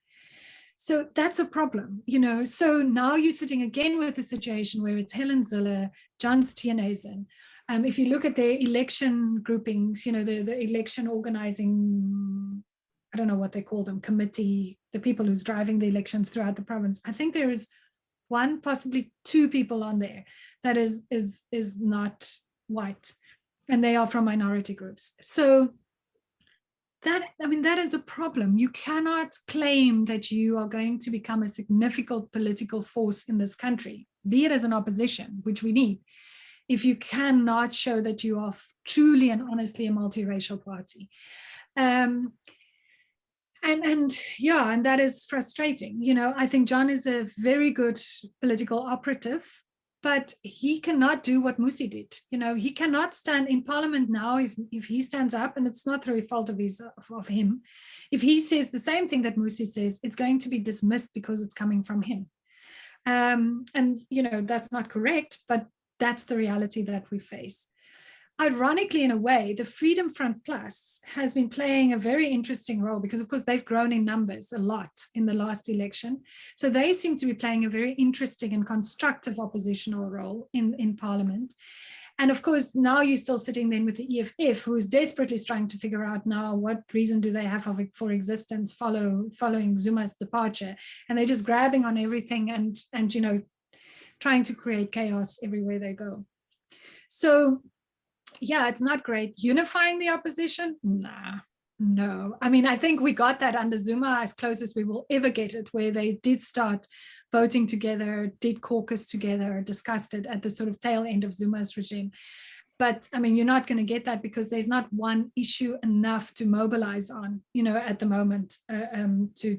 So that's a problem, So now you're sitting again with a situation where it's Helen Zille, John Steenhuisen. If you look at their election groupings, the election organizing, I don't know what they call them, committee, the people who's driving the elections throughout the province. I think there is one, possibly two people on there that is not white, and they are from minority groups. So that is a problem. You cannot claim that you are going to become a significant political force in this country, be it as an opposition, which we need, if you cannot show that you are truly and honestly a multiracial party. And that is frustrating. I think John is a very good political operative, but he cannot do what Musi did. He cannot stand in parliament now. If he stands up, and it's not through a fault of him, if he says the same thing that Musi says, it's going to be dismissed because it's coming from him. And that's not correct, but that's the reality that we face. Ironically, in a way, the Freedom Front Plus has been playing a very interesting role because, of course, they've grown in numbers a lot in the last election. So they seem to be playing a very interesting and constructive oppositional role in Parliament. And of course, now you're still sitting then with the EFF, who is desperately trying to figure out now what reason do they have for existence following Zuma's departure. And they're just grabbing on everything and trying to create chaos everywhere they go. So yeah, it's not great. Unifying the opposition? Nah, no. I think we got that under Zuma as close as we will ever get it, where they did start voting together, did caucus together, discussed it at the sort of tail end of Zuma's regime. But I mean, you're not going to get that because there's not one issue enough to mobilize on, at the moment to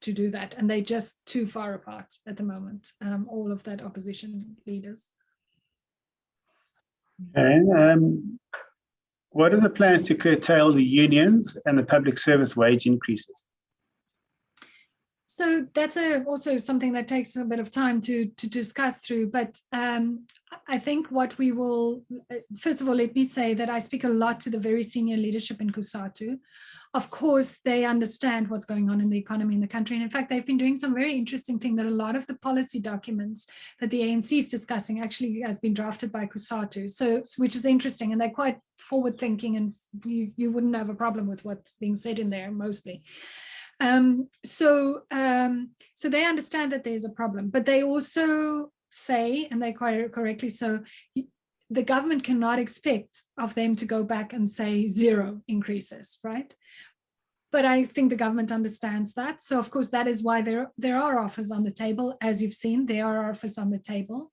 do that. And they're just too far apart at the moment, all of that opposition leaders. Okay. What are the plans to curtail the unions and the public service wage increases? So that's also something that takes a bit of time to discuss through. But I think what we will, first of all, let me say that I speak a lot to the very senior leadership in COSATU. Of course, they understand what's going on in the economy in the country. And in fact, they've been doing some very interesting thing that a lot of the policy documents that the ANC is discussing actually has been drafted by COSATU. So, which is interesting. And they're quite forward thinking, and you wouldn't have a problem with what's being said in there mostly. So they understand that there's a problem, but they also say, and they quite correctly so, the government cannot expect of them to go back and say 0 increases, right? But I think the government understands that. So of course, that is why there are offers on the table. As you've seen, there are offers on the table.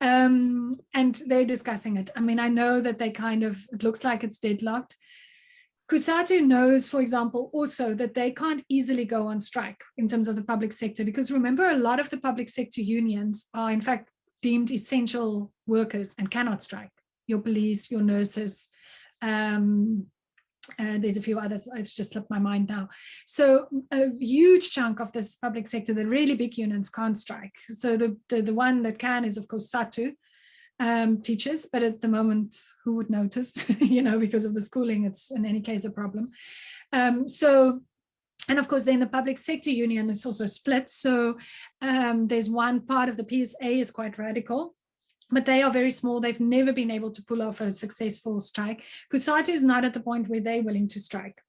And they're discussing it. I mean, I know that it looks like it's deadlocked. COSATU knows, for example, also that they can't easily go on strike in terms of the public sector, because remember, a lot of the public sector unions are in fact deemed essential workers and cannot strike. Your police, your nurses, there's a few others, it's just slipped my mind now. So a huge chunk of this public sector, the really big unions, can't strike. So the one that can is, of course, SATU. Teachers, but at the moment, who would notice, because of the schooling, it's in any case a problem. And of course, then the public sector union is also split. So there's one part of the PSA is quite radical, but they are very small. They've never been able to pull off a successful strike. COSATU is not at the point where they're willing to strike,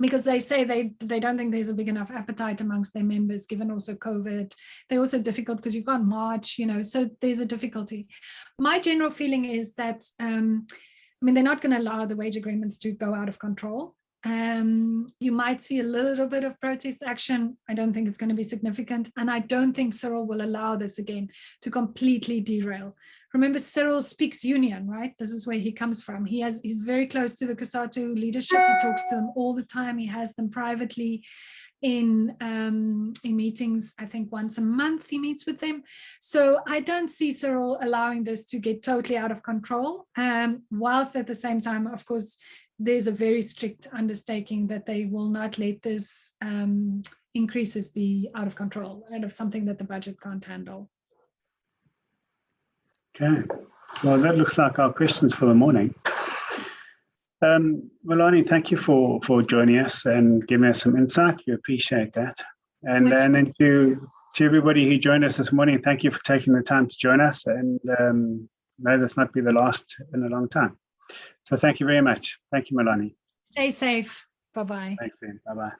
because they say they don't think there's a big enough appetite amongst their members, given also COVID. They're also difficult because you can't march, so there's a difficulty. My general feeling is that, they're not going to allow the wage agreements to go out of control. You might see a little bit of protest action. I don't think it's going to be significant. And I don't think Cyril will allow this again to completely derail. Remember, Cyril speaks union, right? This is where he comes from. He's very close to the COSATU leadership. He talks to them all the time. He has them privately in meetings. I think once a month he meets with them. So I don't see Cyril allowing this to get totally out of control, whilst at the same time, of course, there's a very strict undertaking that they will not let this increases be out of control, out of something that the budget can't handle. Okay, well, that looks like our questions for the morning. Melanie, thank you for joining us and giving us some insight. We appreciate that. And then to everybody who joined us this morning, thank you for taking the time to join us. And may this not be the last in a long time. So thank you very much. Thank you, Melanie. Stay safe. Bye-bye. Thanks, Ian. Bye-bye.